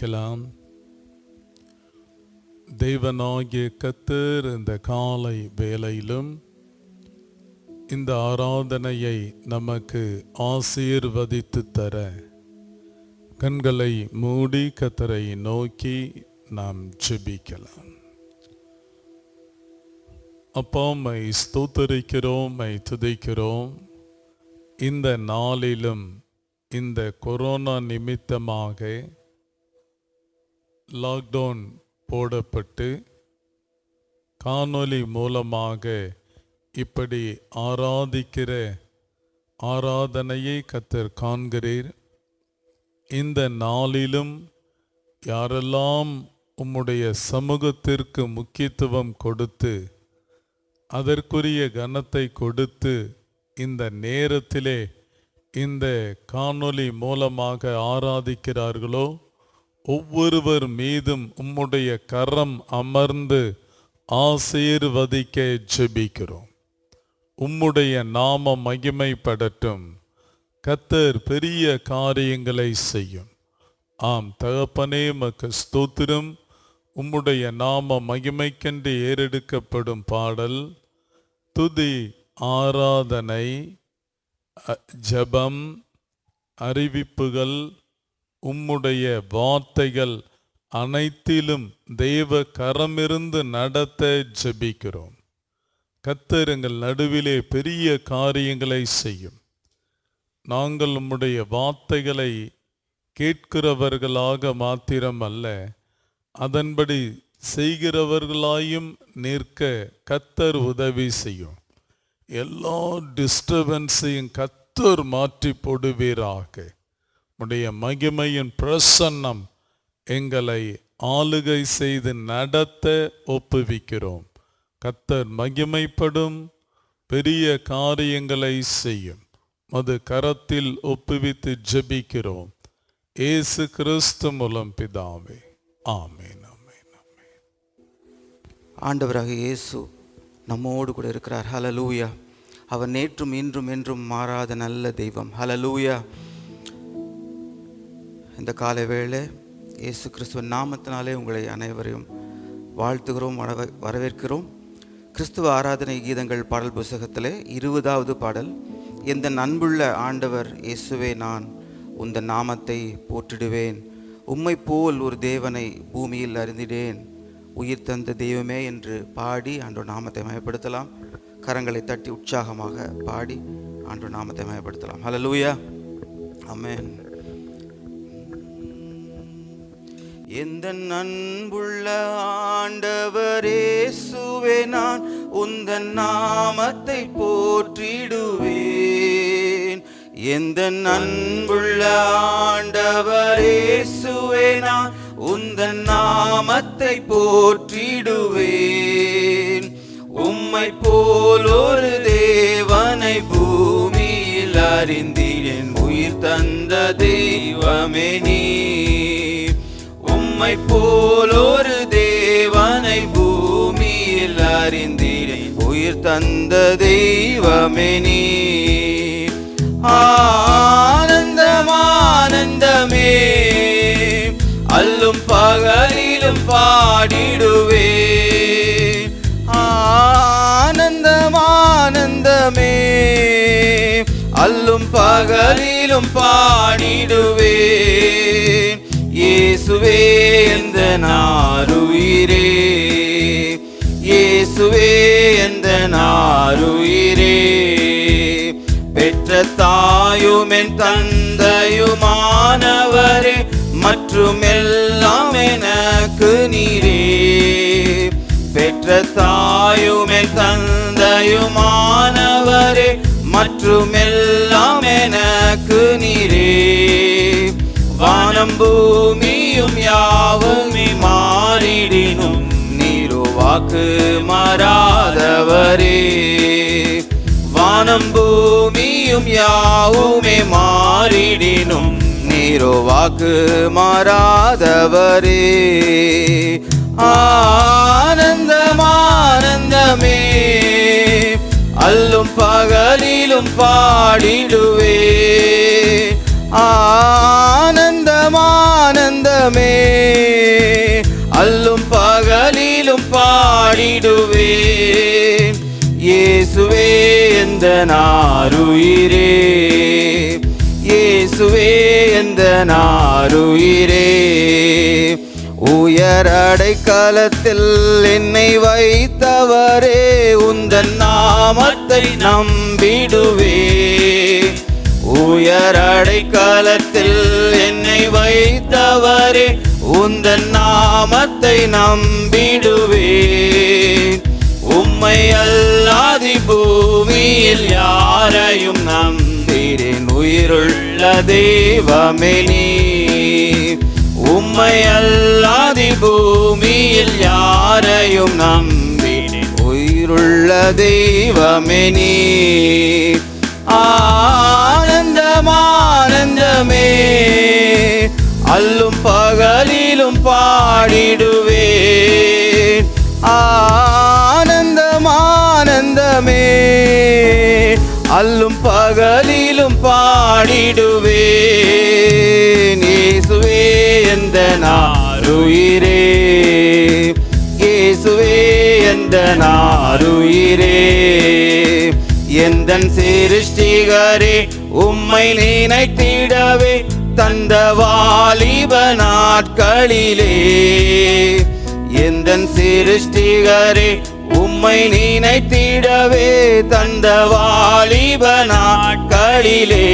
ஜெபிக்கலாம். தேவனாகிய கர்த்தர் இந்த காலை வேளையிலும் இந்த ஆராதனையை நமக்கு ஆசீர்வதித்து தர கண்களை மூடி கர்த்தரை நோக்கி நாம் ஜெபிக்கலாம். அப்பா, உம்மை ஸ்தோத்திரிக்கிறோம், உம்மை துதிக்கிறோம். இந்த நாளிலும் இந்த கொரோனா நிமித்தமாக லாக்டவுன் போடப்பட்டு காணொளி மூலமாக இப்படி ஆராதிக்கிற ஆராதனையை கர்த்தர் காண்கிறீர். இந்த நாளிலும் யாரெல்லாம் உம்முடைய சமூகத்திற்கு முக்கியத்துவம் கொடுத்து அதற்குரிய கனத்தை கொடுத்து இந்த நேரத்திலே இந்த காணொளி மூலமாக ஆராதிக்கிறார்களோ ஒவ்வொருவர் மீதும் உம்முடைய கரம் அமர்ந்து ஆசீர்வதிக்க ஜெபிக்கிறோம். உம்முடைய நாம மகிமைப்படட்டும். கர்த்தர் பெரிய காரியங்களை செய்யும். ஆம் தகப்பனே, உமக்கு ஸ்தோத்திரம். உம்முடைய நாம மகிமைக்கென்று ஏறெடுக்கப்படும் பாடல், துதி, ஆராதனை, ஜெபம், அறிவிப்புகள், உம்முடைய வார்த்தைகள் அனைத்திலும் தேவ கரமிருந்து நடத்த ஜெபிக்கிறோம். கர்த்தர் எங்கள் நடுவிலே பெரிய காரியங்களை செய்யும். நாங்கள் உம்முடைய வார்த்தைகளை கேட்கிறவர்களாக மாத்திரமல்ல, அதன்படி செய்கிறவர்களாயும் நிற்க கர்த்தர் உதவி செய்யும். எல்லா டிஸ்டர்பன்ஸையும் கர்த்தர் மாற்றி போடுவீராக. உம்முடைய மகிமையின் பிரசன்னம் எங்களை ஆளுகை செய்து நடத்த ஒப்புவிக்கிறோம். கர்த்தர் மகிமைப்படும், பெரிய காரியங்களை செய்யும். மது கரத்தில் ஒப்புவித்து ஜெபிக்கிறோம். இயேசு கிறிஸ்து மூலம் பிதாவே, ஆமென், ஆமென், ஆமென். ஆண்டவராக இயேசு நம்மோடு கூட இருக்கிறார். ஹல்லேலூயா. அவர் நேற்றும் இன்றும் என்றும் மாறாத நல்ல தெய்வம். ஹல்லேலூயா. இந்த காலை வேளை இயேசு கிறிஸ்துவின் நாமத்தினாலே உங்களை அனைவரையும் வாழ்த்துகிறோம், வரவேற்கிறோம். கிறிஸ்துவ ஆராதனை கீதங்கள் பாடல் புத்தகத்திலே 20வது பாடல், எந்த அன்புள்ள ஆண்டவர் இயேசுவே, நான் உந்த நாமத்தை போற்றிடுவேன். உம்மை போல் ஒரு தேவனை பூமியில் அறிந்திடேன், உயிர் தந்த தெய்வமே என்று பாடி ஆண்டவர் நாமத்தை மயப்படுத்தலாம். கரங்களை தட்டி உற்சாகமாக பாடி ஆண்டவர் நாமத்தை மயப்படுத்தலாம். ஹல்லேலூயா, ஆமென். எந்த அன்புள்ள ஆண்டவர் இயேசுவே, நான் உந்தன் நாமத்தை போற்றிடுவேன். எந்த அன்புள்ள ஆண்டவர் இயேசுவே, நான் உந்தன் நாமத்தை போற்றிடுவேன். உம்மை போல் ஒரு தேவனை பூமியில் அறிந்திடேன், உயிர் தந்த தெய்வமே நீர். உம்மை போல் ஒரு தேவனை பூமியில் அறிந்திடேன், உயிர் தந்த தெய்வமே நீர். ஆனந்தம் ஆனந்தமே, அல்லும் பகலிலும் பாடிடுவேன். ஆனந்தம் ஆனந்தமே, அல்லும் பகலிலும் பாடிடுவேன். இயேசுவே எந்த நாருயிரே, இயேசுவே எந்த நாருயிரே. பெற்ற தாயும் என் தந்தையுமானவரே, மற்றும் எல்லாம் எனக்கு நீரே. பெற்ற தாயும் என் தந்தையுமானவரே, மற்றும் எல்லாம் எனக்கு நீரே. வானம் பூமியும் யாவுமே மாறிடினும் நீரோ வாக்கு மாறாதவரே. வானம் பூமியும் யாவுமே மாறிடினும் நீரோ வாக்கு மாறாதவரே. ஆனந்தம் ஆனந்தமே, அல்லும் பகலிலும் பாடிடுவே. ஆனந்தம் ஆனந்தமே, ஆனந்தமே அல்லும் பகலிலும் பாடிடுவேன். இயேசுவே எந்தன் ஆருயிரே, இயேசுவே எந்தன் ஆருயிரே. உயர் அடைக்கலத்தில் என்னை வைத்தவரே, உந்தன் நாமத்தை நம்பிடுவே. உயர் அடைக்கலத்தில் என்னை வைத்தவரே, உந்தன் நாமத்தை நம்பிடுவே. உம்மை அல்லாதி பூமியில் யாரையும் நம்பினேன், உயிருள்ள தெய்வமே நீ. உம்மை அல்லாதி பூமியில் யாரையும் நம்பினேன், உயிருள்ள தெய்வமே நீ. ஆனந்தம் ஆனந்தமே அல்லும் பகலிலும் பாடிடுவேன். ஆனந்தம் ஆனந்தமே அல்லும் பகலிலும் பாடிடுவேன். இயேசுவே எந்தன் ஆருயிரே, இயேசுவே எந்தன் ஆருயிரே. எந்தன் சிருஷ்டிகரே உம்மை நினைத்திடவே தந்த வாலிப நாட்களிலே. எந்தன் சிருஷ்டிகரே உம்மை நினைத்திடவே தந்த வாலிப நாட்களிலே.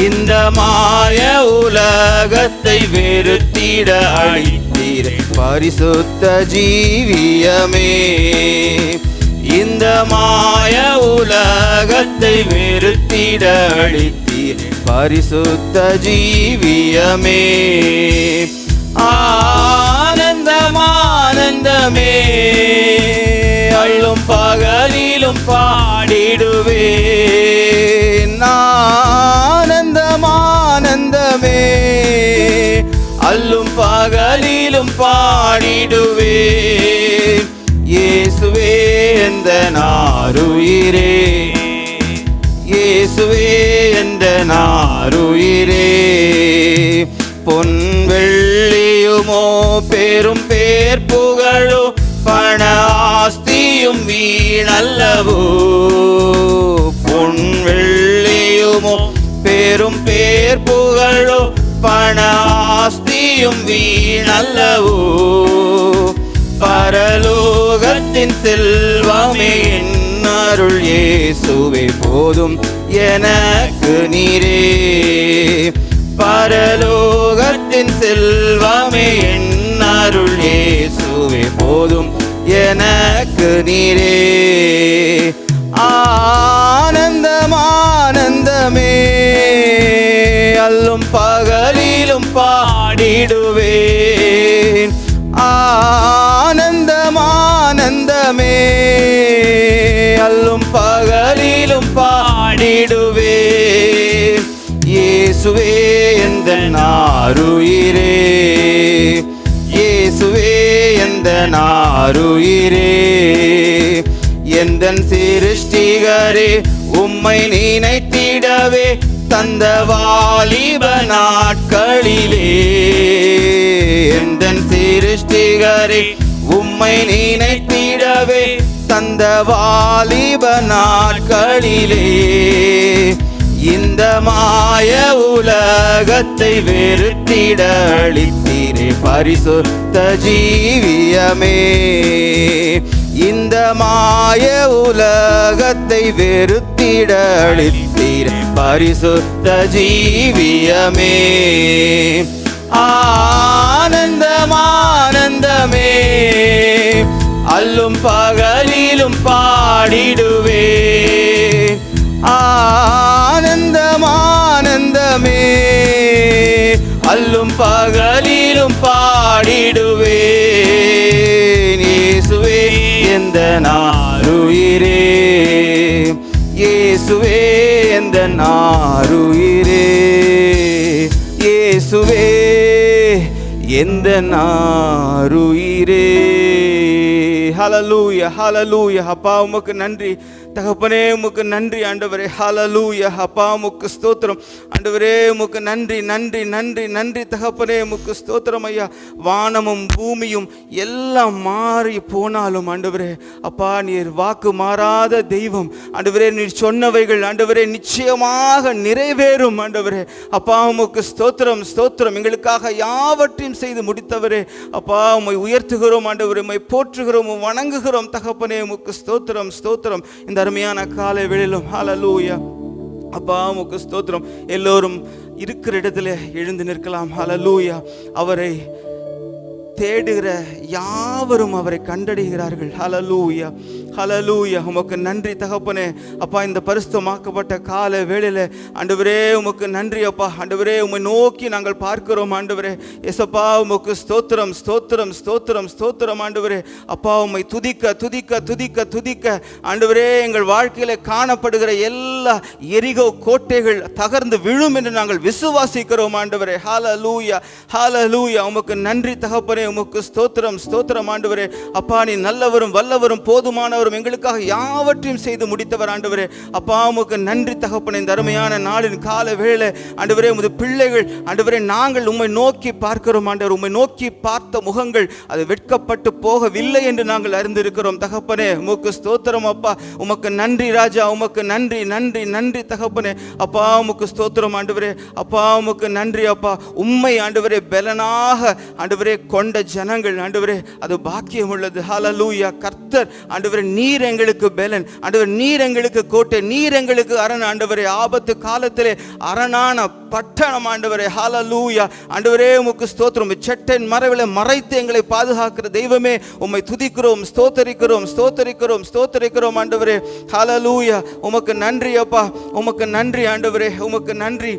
இந்த மாய உலகத்தை வெறுத்திட அழித்தீரே பரிசுத்த ஜீவியமே. இந்த மாய உலகத்தை வெறுத்திட அழித்தீரே பரிசுத்த ஜீவியமே. ஆனந்தம் ஆனந்தமே அல்லும் பகலிலும் பாடிடுவேன். ஆனந்தம் ஆனந்தமே அல்லும் பகலிலும் பாடிடுவேன். இயேசுவே எந்தன் ஆருயிரே, இயேசுவே எந்தன் ஆருயிரே. பொன் வெள்ளியுமோ பெரும் பேர் புகழோ பண ஆஸ்தியும் வீணல்லவோ. பொன் வெள்ளியுமோ பெரும் பேர் புகழோ பண ஆஸ்தியும் வீணல்லவோ. பரலோகத்தின் செல்வமே என் அருள் இயேசுவே போதும் எனக்கு நீரே. பரலோகத்தின் செல்வமே என் அருள் இயேசுவே போதும் எனக்கு நீரே. ஆனந்தம் ஆனந்தமே அல்லும் பகலிலும் பாடிடுவேன். ஆனந்தம் ஆனந்தமே அல்லும் பகலிலும் பாடிடுவேன். இயேசுவே எந்தன் ஆருயிரே, இயேசுவே எந்தன் ஆருயிரே. எந்தன் சிருஷ்டிகரே உம்மை நினைத்திடவே தந்த வாலிப நாட்களிலே. எந்தன் சிருஷ்டிகரே உம்மை நினைத்திடவே தந்த வாலிப நாட்களிலே. இந்த மாய உலகத்தை வெறுத்திட அழித்தீரே பரிசுத்த ஜீவியமே. இந்த மாய உலகத்தை வெறுத்திட அழித்தீரே பரிசுத்த ஜீவியமே. ஆனந்தம் ஆனந்தமே அல்லும் பகலிலும் பாடிடுவேன். ஆனந்தம் ஆனந்தமே அல்லும் பகலிலும் பாடிடுவேன். இயேசுவே எந்தன் ஆருயிரே, இயேசுவே எந்தன் ஆருயிரே. இயேசுவே எந்தன் ஆருயிரே. ஹல்லேலூயா, ஹல்லேலூயா. அப்பா உமக்கு நன்றி தகப்பனே, உமக்கு நன்றி ஆண்டவரே. ஹல்லேலூயா. அப்பா உமக்கு ஸ்தோத்திரம் ஆண்டவரே. உமக்கு நன்றி நன்றி நன்றி நன்றி தகப்பனே, உமக்கு ஸ்தோத்திரம் ஐயா. வானமும் பூமியும் எல்லாம் மாறி போனாலும் ஆண்டவரே அப்பா நீர் வாக்கு மாறாத தெய்வம் ஆண்டவரே. நீர் சொன்னவைகள் ஆண்டவரே நிச்சயமாக நிறைவேறும் ஆண்டவரே. அப்பா உமக்கு ஸ்தோத்திரம் ஸ்தோத்திரம். எங்களுக்காக யாவற்றையும் செய்து முடித்தவரே அப்பா உம்மை உயர்த்துகிறோம் ஆண்டவரே. உம்மை போற்றுகிறோம், வணங்குகிறோம் தகப்பனே. உமக்கு ஸ்தோத்திரம் ஸ்தோத்திரம். இந்த அருமையான காலை வேளையிலும் ஹல்லேலூயா அப்பா உமக்கு ஸ்தோத்திரம். எல்லோரும் இருக்கிற இடத்துல எழுந்து நிற்கலாம். ஹல்லேலூயா. அவரை தேடுகிற யாவரும் அவரை கண்டடைகிறார்கள். ஹல்லேலூயா, ஹல்லேலூயா. உமக்கு நன்றி தகப்பனே. அப்பா இந்த பரிசுத்தமாக்கப்பட்ட கால வேளையில ஆண்டவரே உமக்கு நன்றி அப்பா. ஆண்டவரே உம்மை நோக்கி நாங்கள் பார்க்கிறோம் ஆண்டவரே. எசப்பா உமக்கு ஸ்தோத்திரம் ஸ்தோத்திரம் ஸ்தோத்திரம் ஸ்தோத்திரம் ஆண்டவரே. அப்பா உம்மை துதிக்க துதிக்க துதிக்க துதிக்க ஆண்டவரே எங்கள் வாழ்க்கையில காணப்படுகிற எல்லா எரிகோ கோட்டைகள் தகர்ந்து விழும் என்று நாங்கள் விசுவாசிக்கிறோம் ஆண்டவரே. ஹல்லேலூயா, ஹல்லேலூயா. உமக்கு நன்றி தகப்பனே. உமக்கு ஸ்தோத்திரம் ஸ்தோத்திரம் ஆண்டவரே. அப்பா நீ நல்லவரும் வல்லவரும் போதுமானவரும் எங்களுக்காக யாவற்றையும் செய்து முடித்தவர் ஆண்டவரே. அப்பா உமக்கு நன்றி தகப்பனே. இந்த அருமையான நாளின் கால வேளை ஆண்டவரே உமது பிள்ளைகள் ஆண்டவரே நாங்கள் உம்மை நோக்கி பார்க்கிறோம் ஆண்டவர். உம்மை நோக்கி பார்த்த முகங்கள் அது வெட்கப்பட்டு போகவில்லை என்று நாங்கள் அறிந்திருக்கிறோம் தகப்பனே. உமக்கு ஸ்தோத்திரம் அப்பா. உமக்கு நன்றி ராஜா. உமக்கு நன்றி நன்றி நன்றி தகப்பனே. அப்பா உமக்கு ஸ்தோத்திரம் ஆண்டவரே. அப்பா உமக்கு நன்றி அப்பா. உம்மை ஆண்டவரே பலனாக ஆண்டவரே கொண்ட ஜனங்கள் ஆண்டவரே அது பாக்கியம் உள்ளது. ஹல்லேலூயா. கர்த்தர் ஆண்டவரே நீர் எங்களுக்கு பலன் ஆண்டவர். நீர் எங்களுக்கு கோட்டை, நீர் எங்களுக்கு அரண் ஆண்டவரே. ஆபத்து காலத்திலே அரணான பட்டணம் ஆண்டவரே. ஹல்லேலூயா ஆண்டவரே உமக்கு ஸ்தோத்திரம். செட்டின் மறைவில மறைத்து எங்களை பாதுகாக்கிற தெய்வமே உம்மை துதிக்கிறோம் ஸ்தோத்தரிக்கிறோம் ஸ்தோத்தரிக்கிறோம் ஸ்தோத்தரிக்கிறோம் ஆண்டவரே. ஹல்லேலூயா. உமக்கு நன்றி அப்பா. உமக்கு நன்றி ஆண்டவரே. உமக்கு நன்றி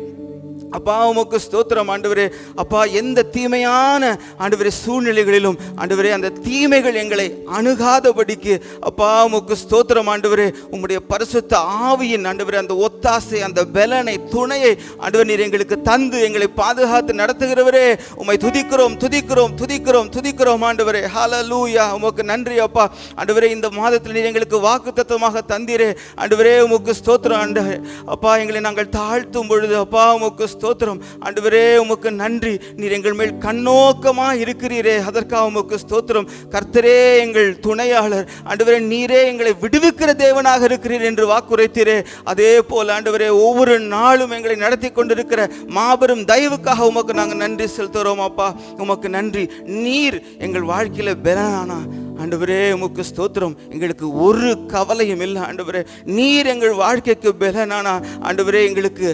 அப்பா. உமக்கு ஸ்தோத்திரம் ஆண்டவரே. அப்பா எந்த தீமையான ஆண்டவரே சூழ்நிலைகளிலும் ஆண்டவரே அந்த தீமைகள் எங்களை அணுகாதபடிக்கு அப்பா உமக்கு ஸ்தோத்திரம் ஆண்டவரே. உம்முடைய பரிசுத்த ஆவியின் ஆண்டவரே அந்த ஒத்தாசை அந்த பலனை துணையை ஆண்டவர் நீர் எங்களுக்கு தந்து எங்களை பாதுகாத்து நடத்துகிறவரே உம்மை துதிக்கிறோம் துதிக்கிறோம் துதிக்கிறோம் துதிக்கிறோம் ஆண்டவரே. ஹல்லேலூயா. உமக்கு நன்றி அப்பா. ஆண்டவரே இந்த மாதத்தில் நீர் எங்களுக்கு வாக்குத்தத்தமாக தந்தீரே ஆண்டவரே. உமக்கு ஸ்தோத்திரம் ஆண்டவரே. அப்பா எங்களை நாங்கள் தாழ்த்தும் பொழுது அப்பா உமக்கு ஸ்தோத்திரம் ஆண்டவரே. உமக்கு நன்றி. நீர் எங்கள் மேல் கண்ணோக்கமா இருக்கிறீரே அதற்காக உமக்கு ஸ்தோத்திரம். கர்த்தரே எங்கள் துணையாளர் ஆண்டவரே. நீரே எங்களை விடுவிக்கிற தேவனாக இருக்கிறீர் என்று வாக்குரைத்தீரே. அதே போல் ஆண்டவரே ஒவ்வொரு நாளும் எங்களை நடத்தி கொண்டிருக்கிற மாபெரும் தயவுக்காக உமக்கு நாங்கள் நன்றி செலுத்துகிறோம் அப்பா. உமக்கு நன்றி. நீர் எங்கள் வாழ்க்கையில பலனானா ஆண்டவரே உமக்கு ஸ்தோத்திரம். எங்களுக்கு ஒரு கவலையும் இல்லை ஆண்டவரே. நீர் எங்கள் வாழ்க்கைக்கு பலனானா ஆண்டவரே எங்களுக்கு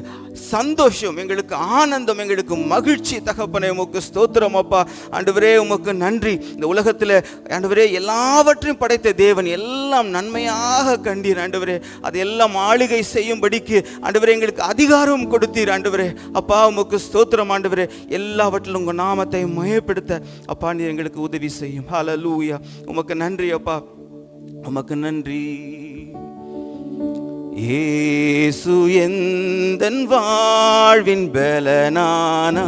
சந்தோஷம், எங்களுக்கு ஆனந்தம், எங்களுக்கு மகிழ்ச்சி தகப்பனே. உமக்கு ஸ்தோத்திரம் அப்பா. ஆண்டவரே உமக்கு நன்றி. இந்த உலகத்தில் ஆண்டவரே எல்லாவற்றையும் படைத்த தேவன் எல்லாம் நன்மையாக கண்டீர் ஆண்டவரே. அதையெல்லாம் ஆளுகை செய்யும்படிக்கு ஆண்டவரே எங்களுக்கு அதிகாரம் கொடுத்தீர் ஆண்டவரே. அப்பா உமக்கு ஸ்தோத்திரம் ஆண்டவரே. எல்லாவற்றிலும் உங்கள் நாமத்தை மயப்படுத்த அப்பா நீர் எங்களுக்கு உதவி செய்யும். ஹல்லேலூயா. உமக்கு நன்றி அப்பா. உமக்கு நன்றி. இயேசு எந்தன் வாழ்வின் பலனானா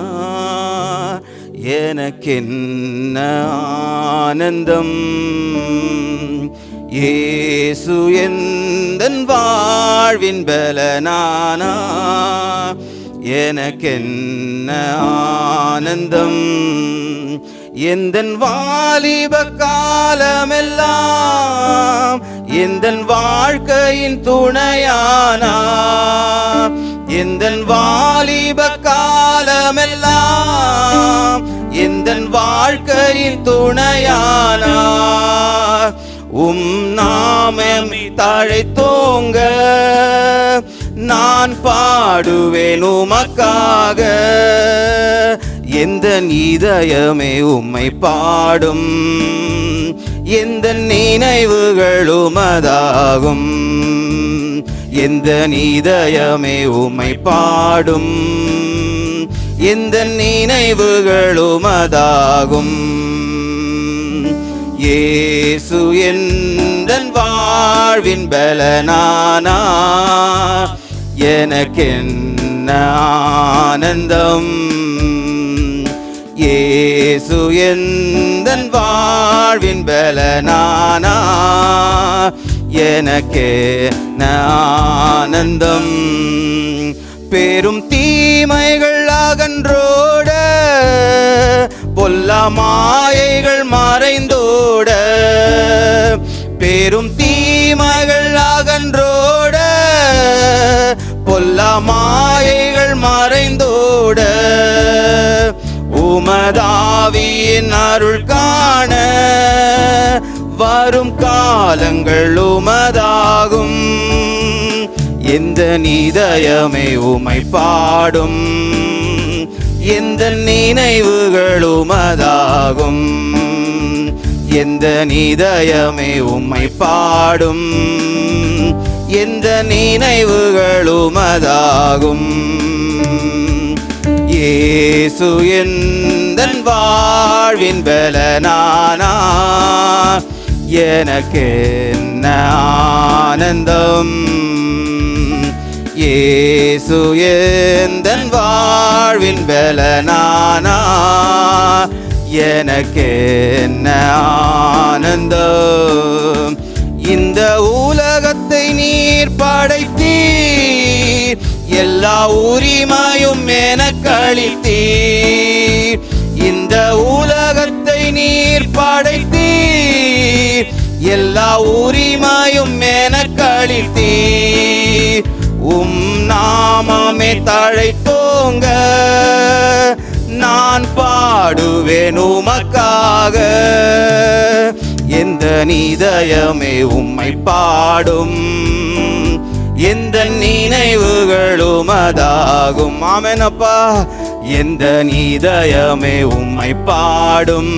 எனக்கென்ன ஆனந்தம். இயேசு எந்தன் வாழ்வின் பலனானா எனக்கென்ன ஆனந்தம். எந்தன் வாலிப காலமெல்லாம் எந்தன் வாழ்க்கையின் துணையானா. எந்தன் வாலிப காலமெல்லாம் எந்தன் வாழ்க்கையின் துணையானா. நாமம் தழைத்தோங்க நான் பாடுவேன் உமக்காக. எந்த இதயமே உம்மை பாடும், எந்த நினைவுகள் உமதாகும். எந்த இதயமே உம்மை பாடும், எந்த நினைவுகள் உமதாகும். இயேசு எந்தன் வாழ்வின் பலனானா எனக்கென்ன ஆனந்தம். இயேசு எந்தன் வாழ்வின் பலனானா, எனக்கென்ன ஆனந்தம். பெரும் தீமைகள் அகன்றோட, பொல்லா மாயைகள் மறைந்தோட, பெரும் தீமைகள் அகன்றோட, பொல்லா மாயைகள் மறைந்தோட, உமதாவியின் அருள் காண வரும் காலங்கள் உமதாகும். எந்த இதயமே உமை பாடும், எந்த நினைவுகள் உமதாகும். எந்த இதயமே உம்மை பாடும், எந்த நினைவுகள் உமதாகும். இயேசு எந்தன் வாழ்வின் பலனானா, எனக்கென்ன ஆனந்தம். இயேசு எந்தன் வாழ்வின் பலனானா, எனக்கென்ன ஆனந்தம். இந்த உலகத்தை நீர் படைத்தீர், எல்லா உரிமையும் எனக்களித்தீர். இந்த உலகத்தை நீர் படைத்தீர், எல்லா உரிமையும் எனக்களித்தீர். நாமமே தழைத்தோங்க, நான் பாடுவேன் உமக்காக. எந்த இதயமே உம்மை பாடும், எந்த நினைவுகள் உமதாகும். ஆமெனப்பா. எந்த இதயமே உம்மை பாடும்,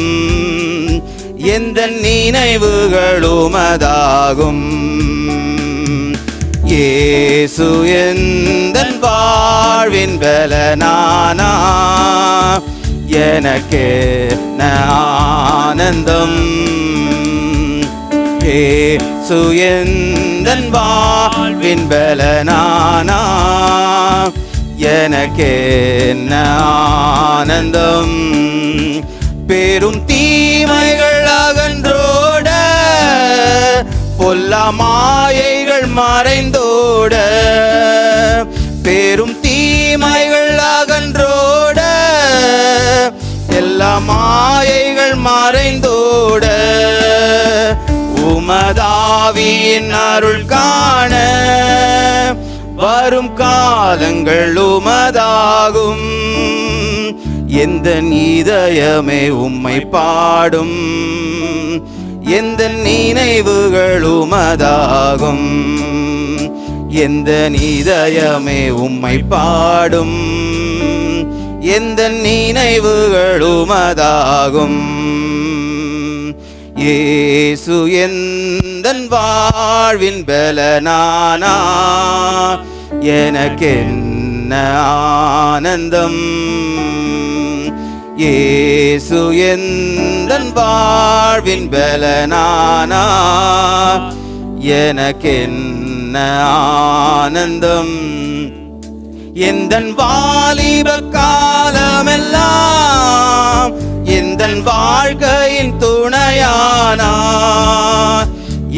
எந்த நினைவுகள் உமதாகும். இயேசு எந்தன் வாழ்வின் பலனானா, எனக்கென்ன ஆனந்தம். இயேசு எந்தன் வாழ்வின் பலனானா, எனக்கென்ன ஆனந்தம். பெரும் தீமைகள் அகன்றோட, பொல்லா மாயைகள் மறைந்தோட, பெரும் தீமைகள் அகன்றோட, எல்லா மாயைகள் மறைந்தோட, உமதாவியின் அருள் காண வரும் காலங்கள் உமதாகும். எந்த இதயமே உம்மை பாடும், எந்த நினைவுகள் உமதாகும். எந்த இதயமே உம்மை பாடும், எந்த நினைவுகள் உமதாகும். இயேசு எந்தன் வாழ்வின் பலனானா, எனக்கென்ன ஆனந்தம். இயேசு எந்தன் வாழ்வின் பலனானா, எனக்கென்ன ஆனந்தம். எந்தன் வாலிப காலமெல்லாம் எந்தன் வாழ்க்கையின் துணையானா,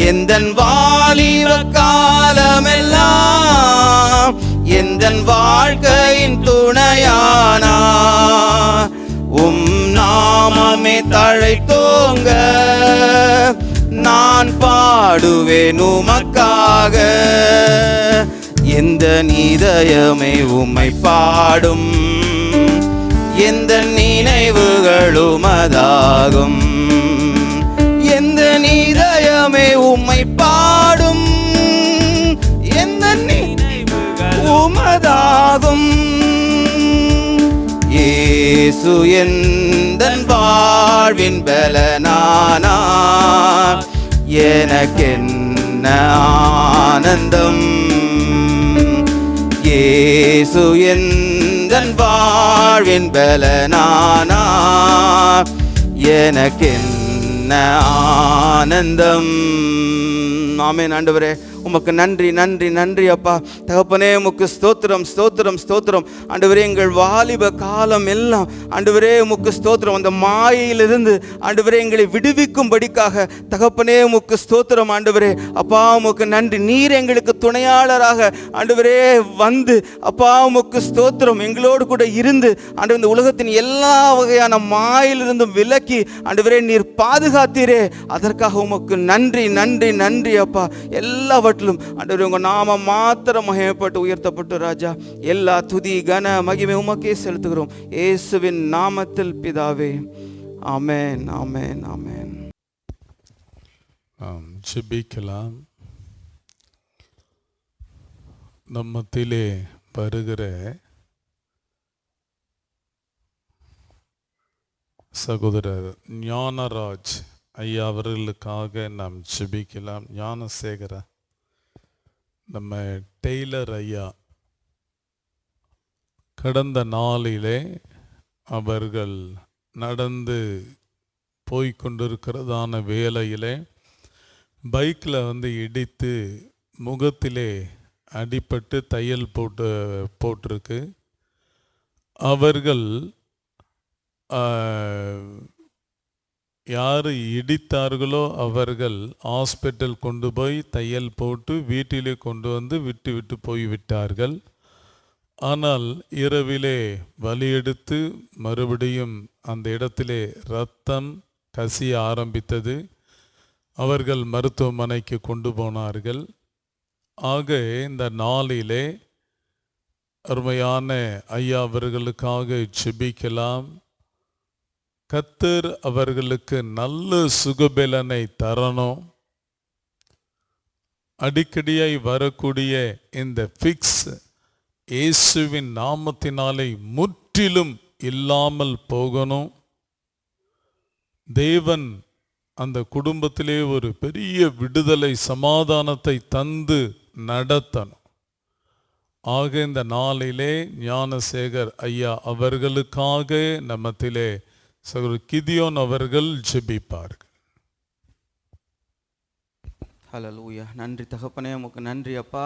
எந்தன் வாலிப காலமெல்லாம் எந்தன் வாழ்க்கையின் துணையானா, நாமமே தழைத்தோங்க, நான் பாடுவேன் உமக்காக. எந்த இதயமே உம்மை பாடும், எந்த நினைவுகள் உமதாகும். எந்த இதயமே உம்மை பாடும், எந்த நினைவுகள் உமதாகும். இயேசு எந்தன் வாழ்வின் பலனானா, எனக்கென்ன ஆனந்தம். இயேசு எந்தன் வாழ்வின் பலனானா, எனக்கென்ன ஆனந்தம். ஆமென் ஆண்டவரே, உமக்கு நன்றி நன்றி நன்றி அப்பா. தகப்பனே உமக்கு ஸ்தோத்திரம் ஸ்தோத்திரம் ஸ்தோத்திரம் ஆண்டவரே. எங்கள் வாலிப காலம் எல்லாம் ஆண்டவரே உமக்கு ஸ்தோத்திரம். அந்த மாயையிலிருந்து ஆண்டவரே எங்களை விடுவிக்கும்படிக்காக தகப்பனே உமக்கு ஸ்தோத்திரம் ஆண்டவரே. அப்பா உமக்கு நன்றி. நீர் எங்களுக்கு துணையாளராக ஆண்டவரே வந்து அப்பா உமக்கு ஸ்தோத்திரம் எங்களோடு கூட இருந்து ஆண்டவர் இந்த உலகத்தின் எல்லா வகையான மாயிலிருந்தும் விலக்கி ஆண்டவரே நீர் பாதுகாத்தீரே. அதற்காக உமக்கு நன்றி நன்றி நன்றி அப்பா. எல்லாவற்றிலும் ஆண்டவரே உங்க நாமம் மாத்திரம் மகிமைப்பட்டு உயர்த்தப்பட்டு ராஜா. எல்லா துதி கன மகிமை உமக்கே செலுத்துகிறோம் இயேசுவின் நாமத்தில் பிதாவே. ஆமென் ஆமென் ஆமென். ஜெபிக்கலாம். நம்மத்திலே வருகிற சகோதரர் ஞானராஜ் ஐயா அவர்களுக்காக நாம் ஜெபிக்கலாம். ஞானசேகர நம்ம டெய்லர் ஐயா கடந்த நாளிலே அவர்கள் நடந்து போய்கொண்டிருக்கிறதான வேளையிலே பைக்கில் இடித்து முகத்திலே அடிபட்டு தையல் போட்டிருக்கு. அவர்கள் யார் இடித்தார்களோ அவர்கள் ஹாஸ்பிட்டல் கொண்டு போய் தையல் போட்டு வீட்டிலே கொண்டு வந்து விட்டு போய்விட்டார்கள். ஆனால் இரவிலே வலி எடுத்து மறுபடியும் அந்த இடத்திலே இரத்தம் கசிய ஆரம்பித்தது. அவர்கள் மருத்துவமனைக்கு கொண்டு போனார்கள். ஆக இந்த நாளிலே அருமையான ஐயா அவர்களுக்காக ஜெபிக்கலாம். கர்த்தர் அவர்களுக்கு நல்ல சுகபலனை தரணும். அடிக்கடியாய் வரக்கூடிய இந்த ஃபிக்ஸ் இயேசுவின் நாமத்தினாலே முற்றிலும் இல்லாமல் போகணும். தேவன் அந்த குடும்பத்திலே ஒரு பெரிய விடுதலை சமாதானத்தை தந்து நடத்தணும். ஆக இந்த நாளிலே ஞானசேகர் ஐயா அவர்களுக்காக நம்மத்திலே சகோதரர் கிதியோன் அவர்கள் ஜெபிப்பார்கள். ஹல்லேலூயா. நன்றி தகப்பனே, உமக்கு நன்றி அப்பா.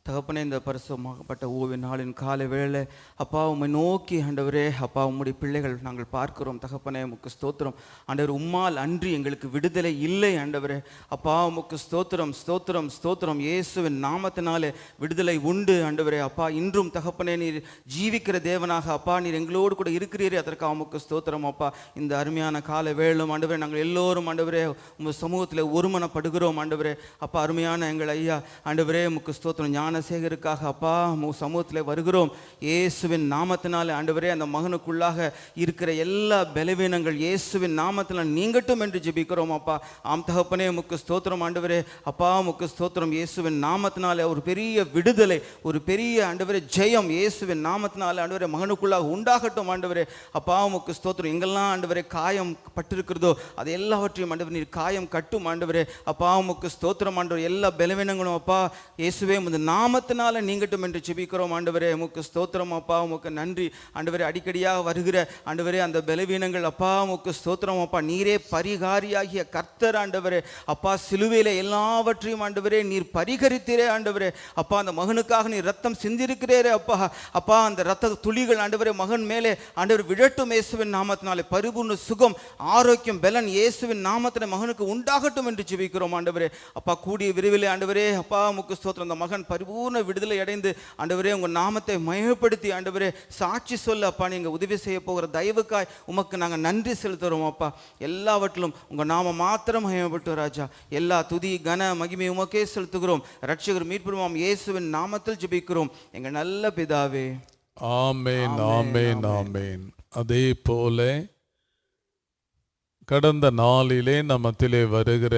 தகப்பனே, இந்த பரிசுத்தமாக்கப்பட்ட ஓவிய நாளின் காலை வேளை அப்பா உம்மை நோக்கி ஆண்டவரே அப்பா உம்முடைய பிள்ளைகள் நாங்கள் பார்க்கிறோம். தகப்பனே உமக்கு ஸ்தோத்திரம் ஆண்டவர். உம்மால் அன்றி எங்களுக்கு விடுதலை இல்லை ஆண்டவரே. அப்பா உமக்கு ஸ்தோத்திரம் ஸ்தோத்திரம் ஸ்தோத்திரம். இயேசுவின் நாமத்தினாலே விடுதலை உண்டு ஆண்டவரே. அப்பா இன்றும் தகப்பனே நீர் ஜீவிக்கிற தேவனாக அப்பா நீர் எங்களோடு கூட இருக்கிறீரே, அதற்காக உமக்கு ஸ்தோத்திரம் அப்பா. இந்த அருமையான காலை வேளும் ஆண்டவரே நாங்கள் எல்லோரும் ஆண்டவரே உங்கள் சமூகத்தில் ஒருமனப்படுகிறோம் ஆண்டவரே. அப்பா அருமையான எங்கள் ஐயா ஆண்டவரே உமக்கு ஸ்தோத்திரம். ஞானசேகருக்காக அப்பா சமூகத்தில் வருகிறோம் இயேசுவின் நாமத்தினாலே ஆண்டவரே. அந்த மகனுக்குள்ளாக இருக்கிற எல்லா பலவீனங்கள் இயேசுவின் நாமத்தினால் நீங்கட்டும் என்று ஜெபிக்கிறோம் அப்பா. ஆம் தகப்பனே உமக்கு ஸ்தோத்திரம் ஆண்டவரே. அப்பா உமக்கு ஸ்தோத்திரம். இயேசுவின் நாமத்தினாலே ஒரு பெரிய விடுதலை, ஒரு பெரிய ஆண்டவரே ஜெயம் இயேசுவின் நாமத்தினாலே ஆண்டவரே மகனுக்குள்ளாக உண்டாகட்டும் ஆண்டவரே. அப்பா உமக்கு ஸ்தோத்திரம். எங்கெல்லாம் ஆண்டவரே காயம் பட்டிருக்கிறதோ அது எல்லாவற்றையும் ஆண்டவர் நீர் காயம் கட்டும் ஆண்டவரே. அப்பா உமக்கு ஸ்தோத்திரம் ஆண்டவர். எல்லா பலவீனங்களும் அப்பா இயேசுவே உமது நாமத்தினால நீங்கட்டும் என்று ஜெபிக்கிறோம் ஆண்டவரே. உமக்கு ஸ்தோத்திரம் அப்பா. உமக்கு நன்றி ஆண்டவரே. அடிக்கடியாக வருகிற ஆண்டவரே அந்த பலவீனங்கள் அப்பா உமக்கு ஸ்தோத்திரம் அப்பா. நீரே பரிகாரியாகிய கர்த்தர் ஆண்டவரே. அப்பா சிலுவையிலே எல்லாவற்றையும் ஆண்டவரே நீர் பரிகரித்தீரே ஆண்டவரே. அப்பா அந்த மகனுக்காக நீர் ரத்தம் சிந்திருக்கிறீரே அப்பா. அப்பா அந்த ரத்த துளிகள் ஆண்டவரே மகன் மேலே ஆண்டவர் விழட்டும் இயேசுவின் நாமத்தினாலே. பரிபூர்ண சுகம் ஆரோக்கியம் பலன் இயேசுவின் நாமத்திலே மகனுக்கு உண்டாகட்டும் என்று ஜெபிக்கிறோம் ஆண்டவரே. அப்பா கூடிய விரைவிலே ஆண்டவரே அப்பா உமக்கு ஸ்தோத்திரம். அந்த மகன் பரிபூர்ண விடுதலை அடைந்து ஆண்டவரே உங்கள் நாமத்தை மகிமைப்படுத்தி ஆண்டவரே சாட்சி சொல்ல அப்பா நீங்கள் உதவி செய்ய போகிற தயவுக்காய் உமக்கு நாங்கள் நன்றி செலுத்துகிறோம் அப்பா. எல்லாவற்றிலும் உங்கள் நாம மாத்திரம் மகிமைப்பட்டு ராஜா. எல்லா துதி கன மகிமை உமக்கே செலுத்துகிறோம். ரட்சகர் மீட்பெருமாம் இயேசுவின் நாமத்தில் ஜெபிக்கிறோம் எங்கள் நல்ல பிதாவே. ஆமென் ஆமென் ஆமென். அதே போல கடந்த நாளிலே நம்மத்திலே வருகிற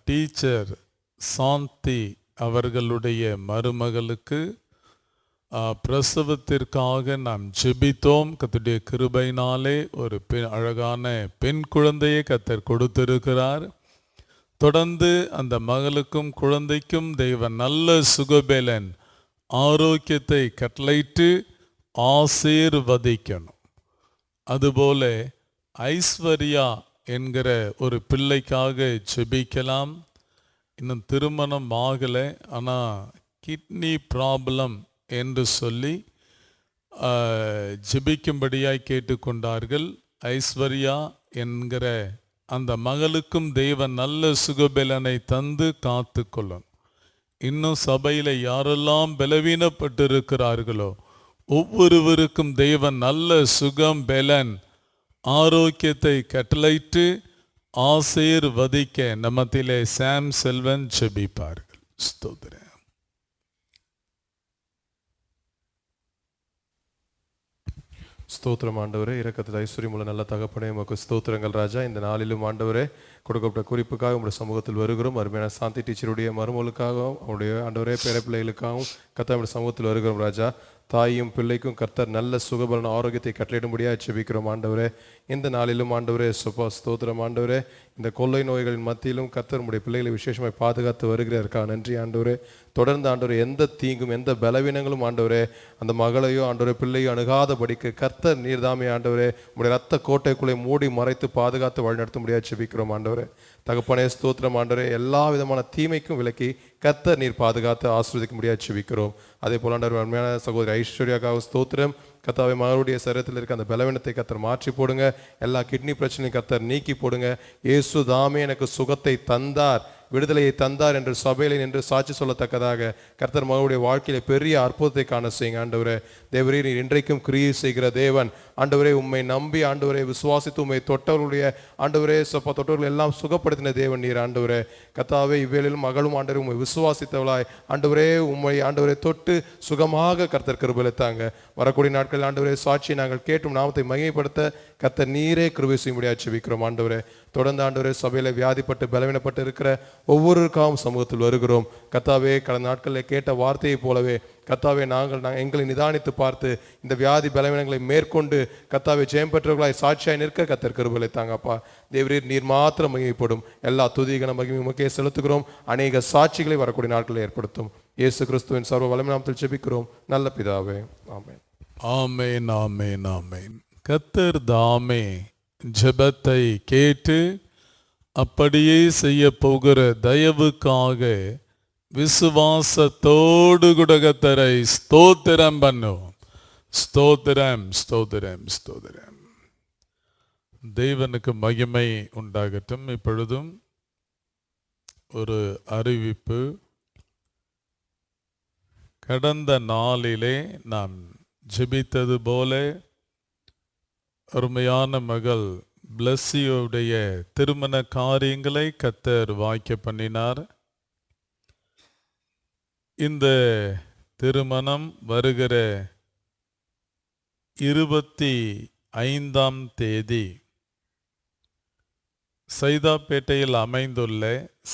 டீச்சர் சாந்தி அவர்களுடைய மருமகளுக்கு பிரசவத்திற்காக நாம் ஜெபித்தோம். கர்த்தருடைய கிருபையினாலே ஒரு அழகான பெண் குழந்தையை கர்த்தர் கொடுத்திருக்கிறார். தொடர்ந்து அந்த மகளுக்கும் குழந்தைக்கும் தெய்வ நல்ல சுகபலன் ஆரோக்கியத்தை கட்டளையிட்டு ஆசீர்வதிக்கணும். அதுபோல ஐஸ்வர்யா என்கிற ஒரு பிள்ளைக்காக ஜெபிக்கலாம். இன்னும் திருமணம் ஆகலை, ஆனால் கிட்னி ப்ராப்ளம் என்று சொல்லி ஜெபிக்கும்படியாய் கேட்டுக்கொண்டார்கள். ஐஸ்வர்யா என்கிற அந்த மகளுக்கும் தேவன் நல்ல சுகபலனை தந்து காத்து கொள்ளணும். இன்னும் சபையில் யாரெல்லாம் பலவீனப்பட்டிருக்கிறார்களோ ஒவ்வொருவருக்கும் தேவன் நல்ல சுகம், பலன், ஆரோக்கியத்தை கட்டளையிட்டு ஆசீர்வதிக்க நம்மத்திலே சாம் செல்வன் ஜெபிப்பார்கள். ஸ்தோத்திரம். ஸ்தோத்திரம் ஆண்டவரே, இரக்கத்தில் ஐஸ்வர்யமுள்ள நல்ல தகப்பனே, உமக்கு ஸ்தோத்திரங்கள் ராஜா. இந்த நாளிலும் ஆண்டவரே கொடுக்கப்பட்ட குறிப்புக்காக உங்களுடைய சமூகத்தில் வருகிறோம். அருமையான சாந்தி டீச்சருடைய மருமகளுக்காகவும் அவருடைய ஆண்டவரே பேர பிள்ளைகளுக்காகவும் கர்த்தருடைய சமூகத்தில் வருகிறோம் ராஜா. தாயும் பிள்ளைக்கும் கர்த்தர் நல்ல சுகபலன ஆரோக்கியத்தை கட்டளையிடும்படியாக ஜெபிக்கிறோம் ஆண்டவரே. இந்த நாளிலும் ஆண்டவரே சுபா ஸ்தோத்திரம் ஆண்டவரே. இந்த கொள்ளை நோய்களின் மத்தியிலும் கர்த்தர் உடைய பிள்ளைகளை விசேஷமாக பாதுகாத்து வருகிறாருக்கா நன்றி ஆண்டவரே. தொடர்ந்து ஆண்டவரே எந்த தீங்கும் எந்த பலவீனங்களும் ஆண்டவரே அந்த மகளையோ ஆண்டவரே பிள்ளையோ அணுகாதபடிக்கு கர்த்தர் நீர்தாமே ஆண்டவரே உடைய ரத்த கோட்டைக்குள்ளே மூடி மறைத்து பாதுகாத்து வழிநடத்த முடியாது ஜெபிக்கிறோம் ஆண்டவரே. தகப்பனே ஸ்தோத்திரம் ஆண்டவரே. எல்லா விதமான தீமைக்கும் விலக்கி கர்த்தர் நீர் பாதுகாத்து ஆசீர்வதிக்க முடியாது ஜெபிக்கிறோம். அதே போல ஆண்டவர் அருமையான சகோதரி ஐஸ்வர்யாக்காக ஸ்தோத்திரம். கர்த்தாவே மகளுடைய சரீரத்தில் இருக்க அந்த பலவீனத்தை கர்த்தர் மாற்றி போடுங்க. எல்லா கிட்னி பிரச்சனையும் கர்த்தர் நீக்கி போடுங்க. இயேசு தாமே எனக்கு சுகத்தை தந்தார், விடுதலையை தந்தார் என்று சபையிலே நின்று சாட்சி சொல்லத்தக்கதாக கர்த்தர் மகளுடைய வாழ்க்கையில பெரிய அற்புதத்தை காண செய்யுங்க ஆண்டவரே. தேவரீர் நீர் இன்றைக்கும் கிரியை செய்கிற தேவன் ஆண்டவரே. உம்மை நம்பி ஆண்டவரே விசுவாசித்து உம்மை தொட்டவர்களுடைய ஆண்டவரே தொட்டவர்கள் எல்லாம் சுகப்படுத்தின தேவன் நீர் ஆண்டவரே. கர்த்தாவே இவ்வேளையிலும் மகளும் ஆண்டவரே உம்மை விசுவாசித்தவளாய் ஆண்டவரே உம்மை ஆண்டவரை தொட்டு சுகமாக கர்த்தர் கிருபைத்தாங்க. வரக்கூடிய நாட்கள் ஆண்டவரே சாட்சியை நாங்கள் கேட்டும் நாமத்தை மகிமைப்படுத்த கர்த்தர் நீரே கிருபை செய்ய முடியாது ஜெபிக்கிறோம் ஆண்டவரே. தொடர்ந்து ஆண்டவரே சபையில வியாதிப்பட்டு பலவீனப்பட்டு இருக்கிற ஒவ்வொருக்காகவும் சமூகத்தில் வருகிறோம் கர்த்தாவே. கடந்த நாட்களில் கேட்ட வார்த்தையை போலவே கர்த்தாவே நாங்கள் எங்களை நிதானித்து பார்த்து இந்த வியாதி பலவீனங்களை மேற்கொண்டு கர்த்தாவே ஜெயம் பெற்றவர்களாய் சாட்சியாய் நிற்க கர்த்தர் கிருபை தாங்கப்பா. தேவரீர் நீர் மாத்திரம் மகிமைப்படும். எல்லா துதிகன மகிமை உமக்கே செலுத்துகிறோம். அநேக சாட்சிகளை வரக்கூடிய நாட்களில் ஏற்படுத்தும். இயேசு கிறிஸ்துவின் சர்வ வல்லமை நாமத்தில் ஜெபிக்கிறோம் நல்ல பிதாவே, ஆமென். ஆமென், ஆமென், ஆமென். கர்த்தர் தாமே ஜெபத்தை கேட்டு அப்படியே செய்ய போகிற தயவுக்காக விசுவாசத்தோடு கூட கர்த்தரை ஸ்தோத்திரம் பண்ணும். ஸ்தோத்திரம், ஸ்தோத்திரம், ஸ்தோத்திரம். தேவனுக்கு மகிமை உண்டாகட்டும். இப்பொழுதும் ஒரு அறிவிப்பு. கடந்த நாளிலே நாம் ஜெபித்தது போல அருமையான மகள் பிளஸ்ஸியோடைய திருமண காரியங்களை கர்த்தர் வாய்க்க பண்ணினார். இந்த திருமணம் வருகிற 25ஆம் தேதி சைதாப்பேட்டையில் அமைந்துள்ள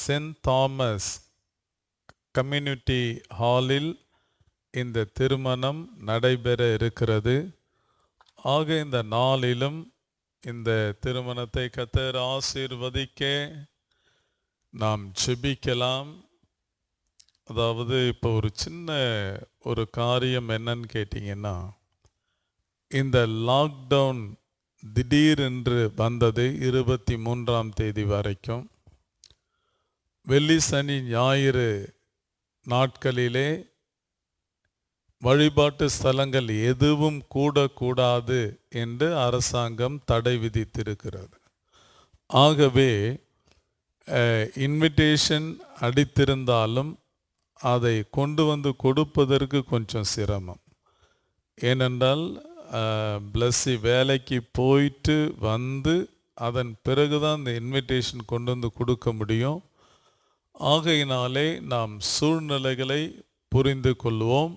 சென்ட் தாமஸ் கம்யூனிட்டி ஹாலில் இந்த திருமணம் நடைபெற இருக்கிறது. ஆக இந்த நாளிலும் இந்த திருமணத்தை கர்த்தர் ஆசீர்வதிக்க நாம் ஜெபிக்கலாம். அதாவது இப்போ ஒரு சின்ன ஒரு காரியம் என்னன்னு கேட்டிங்கன்னா, இந்த லாக்டவுன் திடீரென்று வந்தது 23ஆம் தேதி வரைக்கும். வெள்ளி சனி ஞாயிறு நாட்களிலே வழிபாட்டு ஸ்தலங்கள் எதுவும் கூடக்கூடாது என்று அரசாங்கம் தடை விதித்திருக்கிறது. ஆகவே இன்விடேஷன் அடித்திருந்தாலும் அதை கொண்டு வந்து கொடுப்பதற்கு கொஞ்சம் சிரமம். ஏனென்றால் பிளஸ்ஸி வேலைக்கு போயிட்டு வந்து அதன் பிறகுதான் இந்த இன்விடேஷன் கொண்டு வந்து கொடுக்க முடியும். ஆகையினாலே நாம் சூழ்நிலைகளை புரிந்து கொள்வோம்.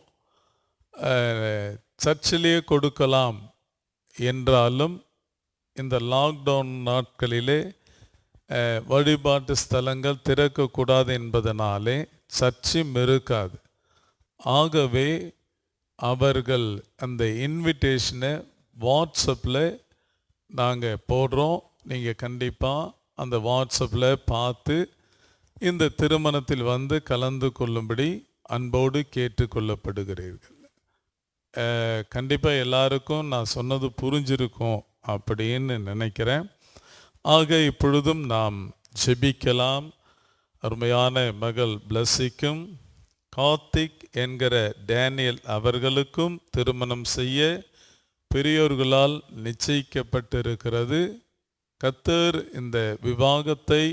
சர்ச்சிலேயே கொடுக்கலாம் என்றாலும் இந்த லாக்டவுன் நாட்களிலே வழிபாட்டு ஸ்தலங்கள் திறக்கக்கூடாது என்பதனாலே சர்ச்சும் இருக்காது. ஆகவே அவர்கள் அந்த இன்விடேஷனை வாட்ஸ்அப்பில் நாங்கள் போடுறோம். நீங்கள் கண்டிப்பாக அந்த வாட்ஸ்அப்பில் பார்த்து இந்த திருமணத்தில் வந்து கலந்து கொள்ளும்படி அன்போடு கேட்டுக்கொள்ளப்படுகிறீர்கள். கண்டிப்பாக எல்லாருக்கும் நான் சொன்னது புரிஞ்சிருக்கும் அப்படின்னு நினைக்கிறேன். ஆக இப்பொழுதும் நாம் ஜெபிக்கலாம். அருமையான மகள் பிளஸிக்கும் கார்த்திக் என்கிற டேனியல் அவர்களுக்கும் திருமணம் செய்ய பெரியோர்களால் நிச்சயிக்கப்பட்டிருக்கிறது. கர்த்தர் இந்த விவாகத்தை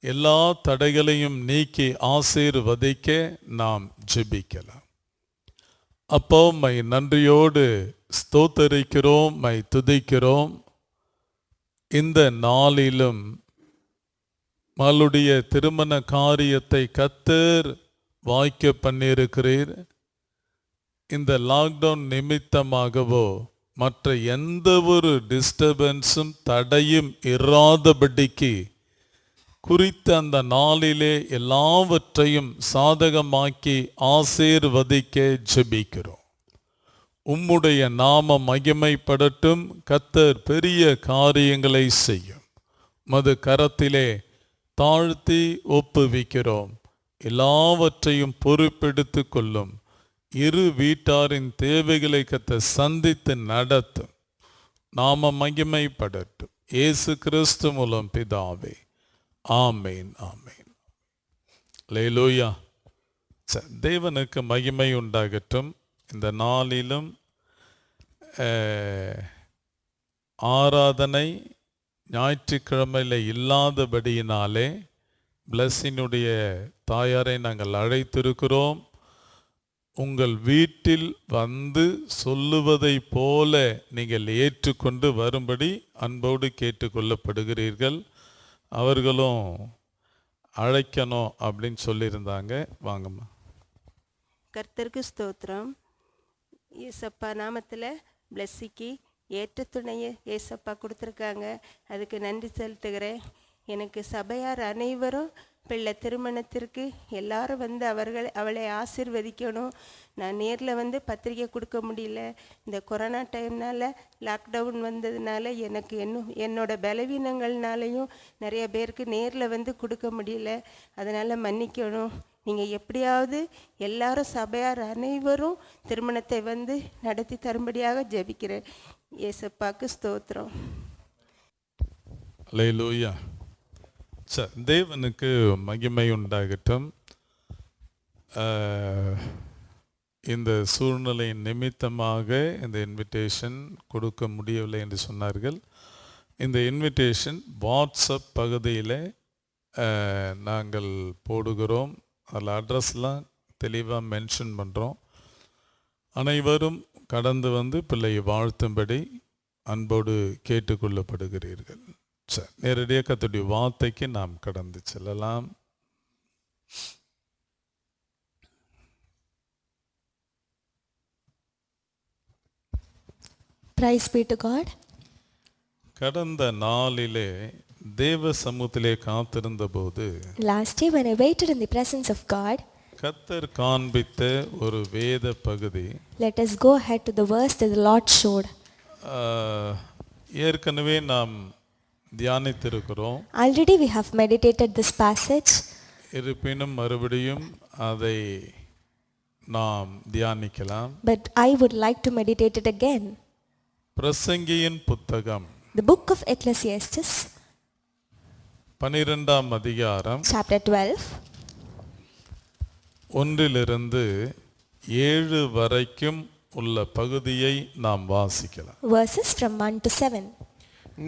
எல்லா தடைகளையும் நீக்கி ஆசீர்வதிக்க நாம் ஜெபிக்கலாம். அப்போ மை நன்றியோடு ஸ்தோத்தரிக்கிறோம், மை துதிக்கிறோம். இந்த நாளிலும் மகளுடைய திருமண காரியத்தை கர்த்தர் வாய்க்க பண்ணியிருக்கிறீர். இந்த லாக்டவுன் நிமித்தமாகவோ மற்ற எந்த ஒரு டிஸ்டர்பன்ஸும் தடையும் இராதபடிக்கு குறித்த அந்த நாளிலே எல்லாவற்றையும் சாதகமாக்கி ஆசீர்வதிக்க ஜெபிக்கிறோம். உம்முடைய நாம மகிமைப்படட்டும். கர்த்தர் பெரிய காரியங்களை செய்யும். மது கரத்திலே தாழ்த்தி ஒப்புவிக்கிறோம். எல்லாவற்றையும் பொறுப்பெடுத்து கொள்ளும். இரு வீட்டாரின் தேவைகளை கர்த்தர் சந்தித்து நடத்தும். நாம மகிமைப்படட்டும். இயேசு கிறிஸ்து மூலம் பிதாவே, ஆமேன், ஆமேன். அல்லேலூயா. தேவனுக்கு மகிமை உண்டாகட்டும். இந்த நாளிலும் ஆராதனை ஞாயிற்றுக்கிழமையில் இல்லாதபடியினாலே பிளஸினுடைய தாயாரை நாங்கள் அழைத்திருக்கிறோம். உங்கள் வீட்டில் வந்து சொல்லுவதை போல நீங்கள் ஏற்றுக்கொண்டு வரும்படி அன்போடு கேட்டுக்கொள்ளப்படுகிறீர்கள். அவர்களும் அழைக்கணும் அப்படின்னு சொல்லியிருந்தாங்க. வாங்கம்மா. கர்த்தருக்கு ஸ்தோத்திரம். ஏசப்பா நாமத்தில் பிளஸ்ஸிக்கு ஏற்ற துணையை ஏசப்பா கொடுத்துருக்காங்க. அதுக்கு நன்றி செலுத்துகிறேன். எனக்கு சபையார் அனைவரும் பிள்ளை திருமணத்திற்கு எல்லாரும் வந்து அவளை ஆசீர்வதிக்கணும். நான் நேரில் வந்து பத்திரிக்கை கொடுக்க முடியல. இந்த கொரோனா டைம்னால் லாக்டவுன் வந்ததுனால எனக்கு என்னோட பலவீனங்கள்னாலையும் நிறைய பேருக்கு நேரில் வந்து கொடுக்க முடியல. அதனால் மன்னிக்கணும். நீங்கள் எப்படியாவது எல்லாரும் சபையார் அனைவரும் திருமணத்தை வந்து நடத்தி தரும்படியாக ஜெபிக்கிறேன். ஏசப்பாக்கு ஸ்தோத்திரம். அல்லேலூயா. தேவனுக்கு மகிமை உண்டாகட்டும். இந்த சூழ்நிலை நிமித்தமாக இந்த இன்விடேஷன் கொடுக்க முடியவில்லை என்று சொன்னார்கள். இந்த இன்விடேஷன் வாட்ஸ்அப் பகுதியில் நாங்கள் போடுகிறோம். அதில் அட்ரஸ்லாம் தெளிவாக மென்ஷன் பண்ணுறோம். அனைவரும் கடந்து வந்து பிள்ளையை வாழ்த்தும்படி அன்போடு கேட்டுக்கொள்ளப்படுகிறீர்கள். சரி, நேரடியாக கர்த்தருடைய வார்த்தைக்கு நாம் கடந்து செல்லலாம். Praise be to God. கடந்த நாளிலே தேவ சமூகத்திலே காத்திருந்த போது, Last day when I waited in the presence of God, கர்த்தர் காண்பித்த ஒரு வேத பகுதி. let us go ahead to the verse that the Lord showed. ஏற்கனவே நாம் தியானித்திருக்கிறோம். Already we have meditated this passage. இருப்பினும் மறுபடியும் அதை நாம் தியானிக்கலாம். But I would like to meditate it again. பிரசங்கியின் புத்தகம், The book of Ecclesiastes, 12ஆம் அதிகாரம், chapter 12, 1-7 வரைக்கும் உள்ள பகுதியை நாம் வாசிக்கலாம். verses from 1 to 7.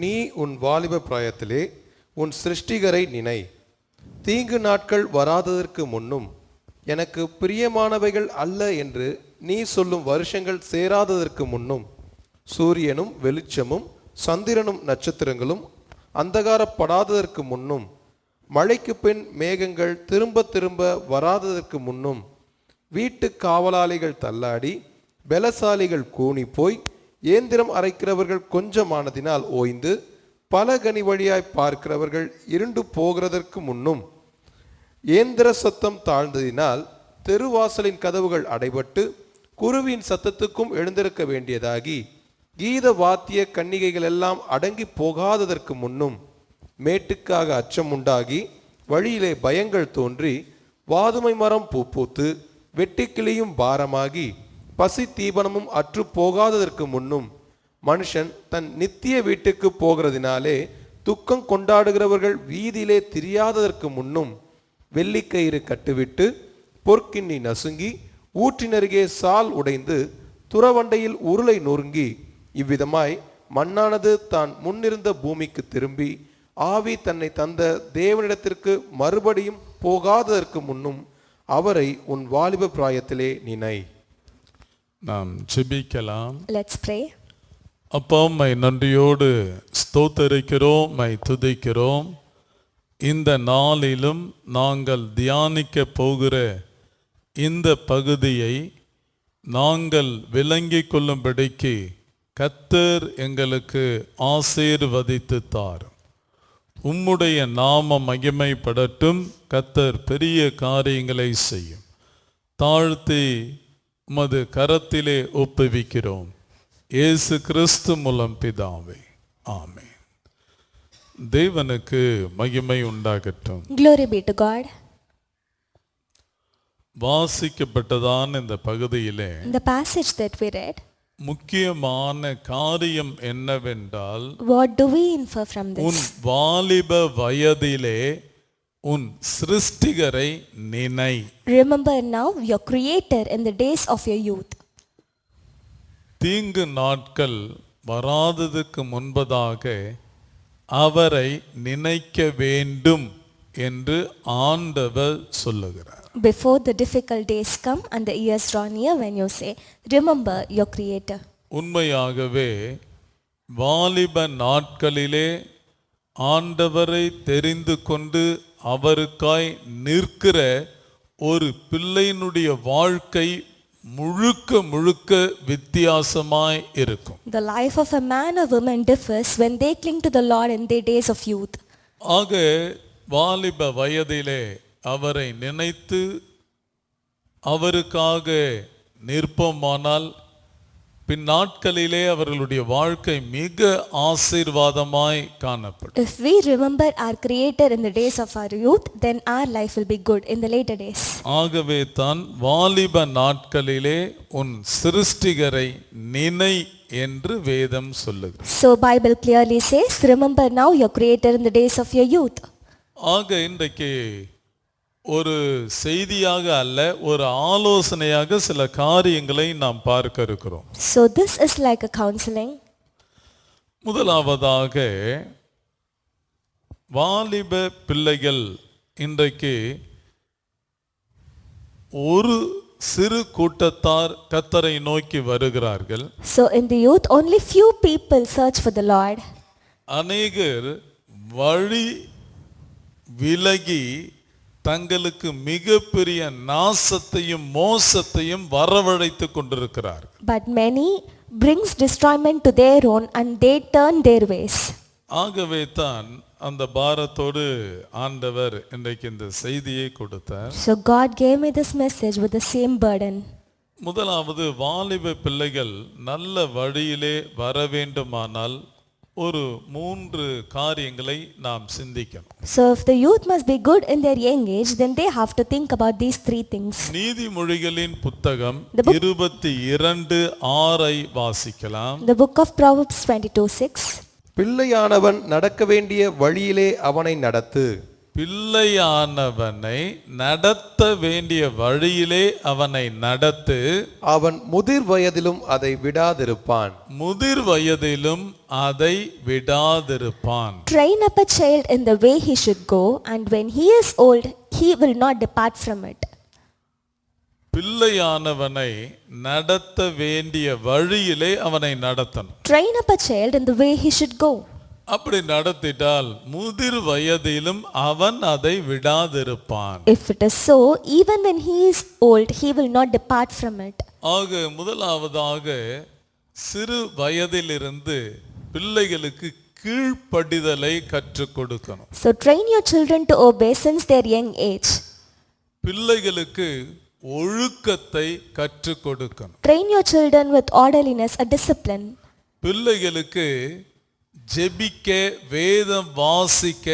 நீ உன் வாலிப பிராயத்திலே உன் சிருஷ்டிகரை நினை. தீங்கு நாட்கள் வராததற்கு முன்னும் எனக்கு பிரியமானவைகள் அல்ல என்று நீ சொல்லும் வருஷங்கள் சேராததற்கு முன்னும் சூரியனும் வெளிச்சமும் சந்திரனும் நட்சத்திரங்களும் அந்தகாரப்படாததற்கு முன்னும் மழைக்கு பின் மேகங்கள் திரும்ப திரும்ப வராததற்கு முன்னும் வீட்டு காவலாளிகள் தள்ளாடி பலசாலிகள் கூனி போய் ஏந்திரம் அரைக்கிறவர்கள் கொஞ்சமானதினால் ஓய்ந்து பல கனி வழியாய் பார்க்கிறவர்கள் இருண்டு போகிறதற்கு முன்னும் ஏந்திர சத்தம் தாழ்ந்ததினால் தெருவாசலின் கதவுகள் அடைபட்டு குருவின் சத்தத்துக்கும் எழுந்திருக்க வேண்டியதாகி கீத வாத்திய கன்னிகைகள் எல்லாம் அடங்கி போகாததற்கு முன்னும் மேட்டுக்காக அச்சம் உண்டாகி வழியிலே பயங்கள் தோன்றி வாதுமை மரம் பூப்பூத்து வெட்டிக்கிளியும் பாரமாகி பசி தீபனமும் அற்று போகாததற்கு முன்னும் மனுஷன் தன் நித்திய வீட்டுக்கு போகிறதினாலே துக்கம் கொண்டாடுகிறவர்கள் வீதியிலே திரியாததற்கு முன்னும் வெள்ளிக்கயிறு கட்டுவிட்டு பொற்கிண்ணி நசுங்கி ஊற்றினருகே சால் உடைந்து துறவண்டையில் உருளை நொறுங்கி இவ்விதமாய் மண்ணானது தான் முன்னிருந்த பூமிக்கு திரும்பி ஆவி தன்னை தந்த தேவனிடத்திற்கு மறுபடியும் போகாததற்கு முன்னும் அவரை உன் வாலிப பிராயத்திலே நினை. நாம் ஜெபிக்கலாம். Let's pray. அப்பா, உம்மை நன்றியோடு ஸ்தோத்தரிக்கிறோம், உம்மை துதிக்கிறோம். இந்த நாளிலும் நாங்கள் தியானிக்க போகிற இந்த பகுதியை நாங்கள் விளங்கிக் கொள்ளும்படிக்கு கர்த்தர் எங்களுக்கு ஆசீர்வதித்து தாரும். உம்முடைய நாம மகிமைப்படட்டும். கர்த்தர் பெரிய காரியங்களை செய்யும். தாழ்த்தி உமது கரத்திலே ஒப்புவிக்கிறோம். இயேசு கிறிஸ்து மூலம் பிதாவே, ஆமென். தேவனுக்கு மகிமை உண்டாகட்டும். Glory be to God. வாசிக்கப்பட்டதான இந்த பகுதியிலே In the passage that we read, முக்கியமான காரியம் என்னவென்றால், what do we infer from உன் this? வாலிப வயதிலே உன் சிருஷ்டிகரை நினை. Remember now your Creator in the days of your youth. தீங்கு நாட்கள் வராததுக்கு முன்பதாக அவரை நினைக்க வேண்டும் என்று ஆண்டவர் சொல்லுகிறார். Before the difficult days come and the years draw near, when you say, remember your Creator. உண்மையாகவே வாலிப நாட்களிலே ஆண்டவரை தெரிந்து கொண்டு அவருக்காய் நிற்கிற ஒரு பிள்ளையினுடைய வாழ்க்கை முழுக்க முழுக்க வித்தியாசமாய் இருக்கும். The life of a man or woman differs when they cling to the Lord in their days of youth. ஆக வாலிப வயதிலே அவரை நினைத்து அவருக்காக நிற்போமானால் பின் நாட்களிலே அவர்களுடைய வாழ்க்கை மிக ஆசீர்வாதமாய் காணப்படும். If we remember our Creator in the days of our youth, then our life will be good in the later days. ஆகவே தான் வாலிப நாட்களிலே உன் சிருஷ்டிகரை நினை என்று வேதம் சொல்லுகிறது. So Bible clearly says, remember now your Creator in the days of your youth. ஆக இன்றைக்கு ஒரு செய்தியாக அல்ல, ஒரு ஆலோசனையாக சில காரியங்களை நாம் பார்க்க இருக்கிறோம். So this is like a counseling. முதலாவதாக வாலிப பிள்ளைகள் இன்றைக்கு ஒரு சிறு கூட்டத்தார் கர்த்தரை நோக்கி வருகிறார்கள். So in the youth only few people search for the Lord. அநேகர் வழி விலகி தங்களுக்கு மிகப்பெரிய நாசத்தையும் மோசத்தையும் வரவழைத்து கொண்டிருக்கிறார்கள். But many brings destroyment to their own and they turn their ways. ஆகவே தான் அந்த பாரத்தோடு ஆண்டவர் இன்றைக்கு இந்த செய்தியை கொடுத்தார். So God gave me this message with the same burden. முதலாவது, வாலிப பிள்ளைகள் நல்ல வழியிலே வர வேண்டுமானால் ஒரு 3 காரியங்களை நாம் சிந்திக்கணும். So if the youth must be good in their young age, then they have to think about these 3 things. நீதிமொழிகளின் புத்தகம் The book- 22:6 வாசிக்கலாம். The book of Proverbs 22:6. பிள்ளையானவன் நடக்க வேண்டிய வழியிலே அவனை நடத்து. பிள்ளையானவனை நடத்த வேண்டிய வழியிலே அவனை நடத்து. அவன் முதிர் வயதிலும் அதை விடாதிருப்பான். முதிர் வயதிலும் அதை விடாதிருப்பான். Train up a child in the way he should go, and when he is old, he will not depart from it. பிள்ளையானவனை நடத்த வேண்டிய வழியிலே அவனை நடத்தணும். Train up a child in the way he should go. அப்படி நடத்திட்டால் முதிர் வயதிலும் அவன் அதை விடாதிருப்பான். If it is so, even when he is old, he will not depart from it. ஆக முதலாவதாக சிறு வயதிலிருந்து பிள்ளைகளுக்கு கீழ்ப்படிதலை கற்றுக் கொடுக்கணும். So train your children to obey since their young age. பிள்ளைகளுக்கு ஒழுக்கத்தை கற்றுக் கொடுக்கணும். Train your children with orderliness, a discipline. பிள்ளைகளுக்கு ஜெபிக்க, வேதம் வாசிக்க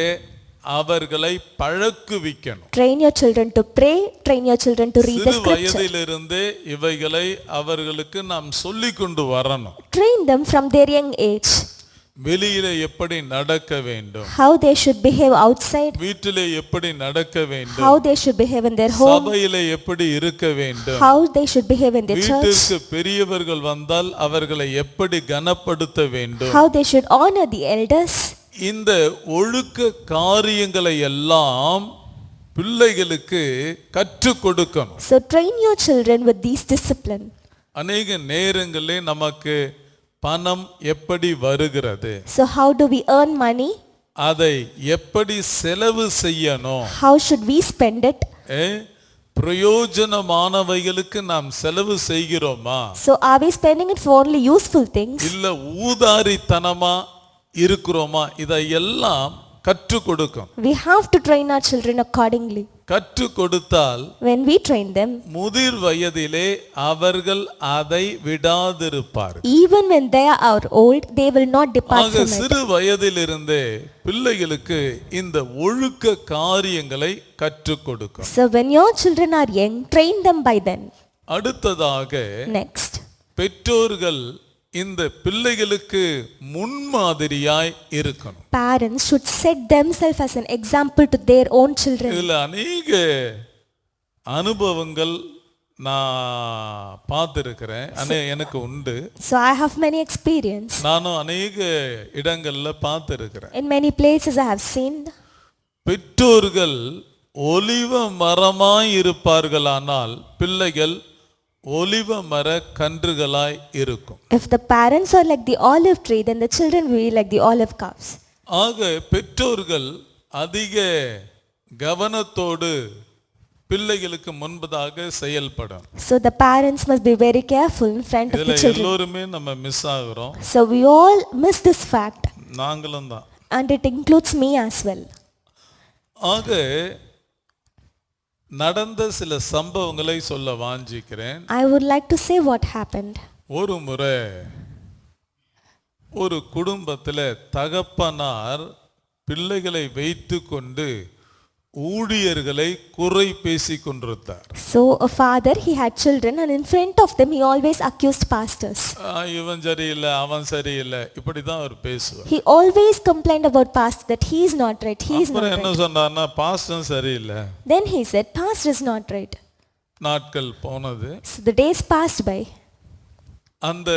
அவர்களை பழக்குவிக்கணும். Train your children to pray, train your children to read the சிறு scripture. வயதிலிருந்தே இவைகளை அவர்களுக்கு நாம் சொல்லிக் கொண்டு வரணும். Train them from their young age. வெளியிலே எப்படி நடக்க வேண்டும், how they should behave outside, வீட்டிலே எப்படி நடக்க வேண்டும், how they should behave in their home, சபையிலே எப்படி இருக்க வேண்டும், how they should behave in the church, வீட்டிற்கு பெரியவர்கள் வந்தால் அவர்களை எப்படி கனப்படுத்த வேண்டும். how they should honor the elders. இந்த ஒழுக்க காரியங்களை எல்லாம் பிள்ளைகளுக்கு கற்றுக் கொடுக்கணும். So train your children with these discipline. அநேக நேரங்களிலே நமக்கு பணம் எப்படி வருகிறது, So how do we earn money? அதை எப்படி செலவு செய்யணும், How should we spend it? பிரயோஜனமானவைகளுக்கு நாம் செலவு செய்கிறோமா, So are we spending it for only useful things? இல்ல ஊதாரித்தனமா இருக்கிறோமா, இதையெல்லாம் கற்றுக் கொடுக்கும். We have to train our children accordingly. கற்றுக் கொடுத்தால் When we train them, முதிர் வயதிலே அவர்கள் அதை விடாதிருப்பார்கள். even when they are old, they will not depart ஆக from it. சிறு வயதிலிருந்தே பிள்ளைகளுக்கு இந்த ஒழுக்க காரியங்களை கற்றுக் கொடுக்கும். So when your children are young, train them by then. அடுத்ததாக Next, பெற்றோர்கள் இந்த பிள்ளைகளுக்கு முன்மாதிரியாய் இருக்கணும். parents should set themselves as an example to their own children. இதுல அநேக அனுபவங்கள் நான் பார்த்திருக்கிறேன், எனக்கு உண்டு. So I have many experience. நானும் அநேக இடங்கள்ல பார்த்திருக்கிறேன். In many places I have seen. பெற்றோர்கள் ஒலிவ மரமாய் இருப்பார்களானால் பிள்ளைகள் ஒலிவ மர கன்றுகளாய் இருக்கும். If the parents are like the olive tree, then the children will be like the olive calves. ஆக பெற்றோர்கள் அதிக கவனத்தோடு பிள்ளைகளுக்கு முன்பதாக செயல்படும். So the parents must be very careful in front of the இதுல children. எல்லோருமே நம்ம miss ஆகுறோம், So we all miss this fact, நாங்களும் தான். and it includes me as well. ஆக நடந்த சில சம்பவங்களை சொல்ல வாஞ்சிக்கிறேன். I would like to say what happened. ஒரு முறை ஒரு குடும்பத்தில் தகப்பனார் பிள்ளைகளை வைத்து கொண்டு ஊழியர்களை குறை பேசி கொண்டிருந்தார். So a father, he had children, and in front of them he always accused pastors. இவன் சரியில்லை, அவன் சரியில்லை, இப்படிதான் அவர் பேசுவார். He always complained about pastor that he is not right, he is not அப்புறம் என்ன right. சொன்னார்னா பாஸ்டர் சரியில்லை. Then he said pastor is not right. நாட்கள் போனது, So the days passed by. அந்த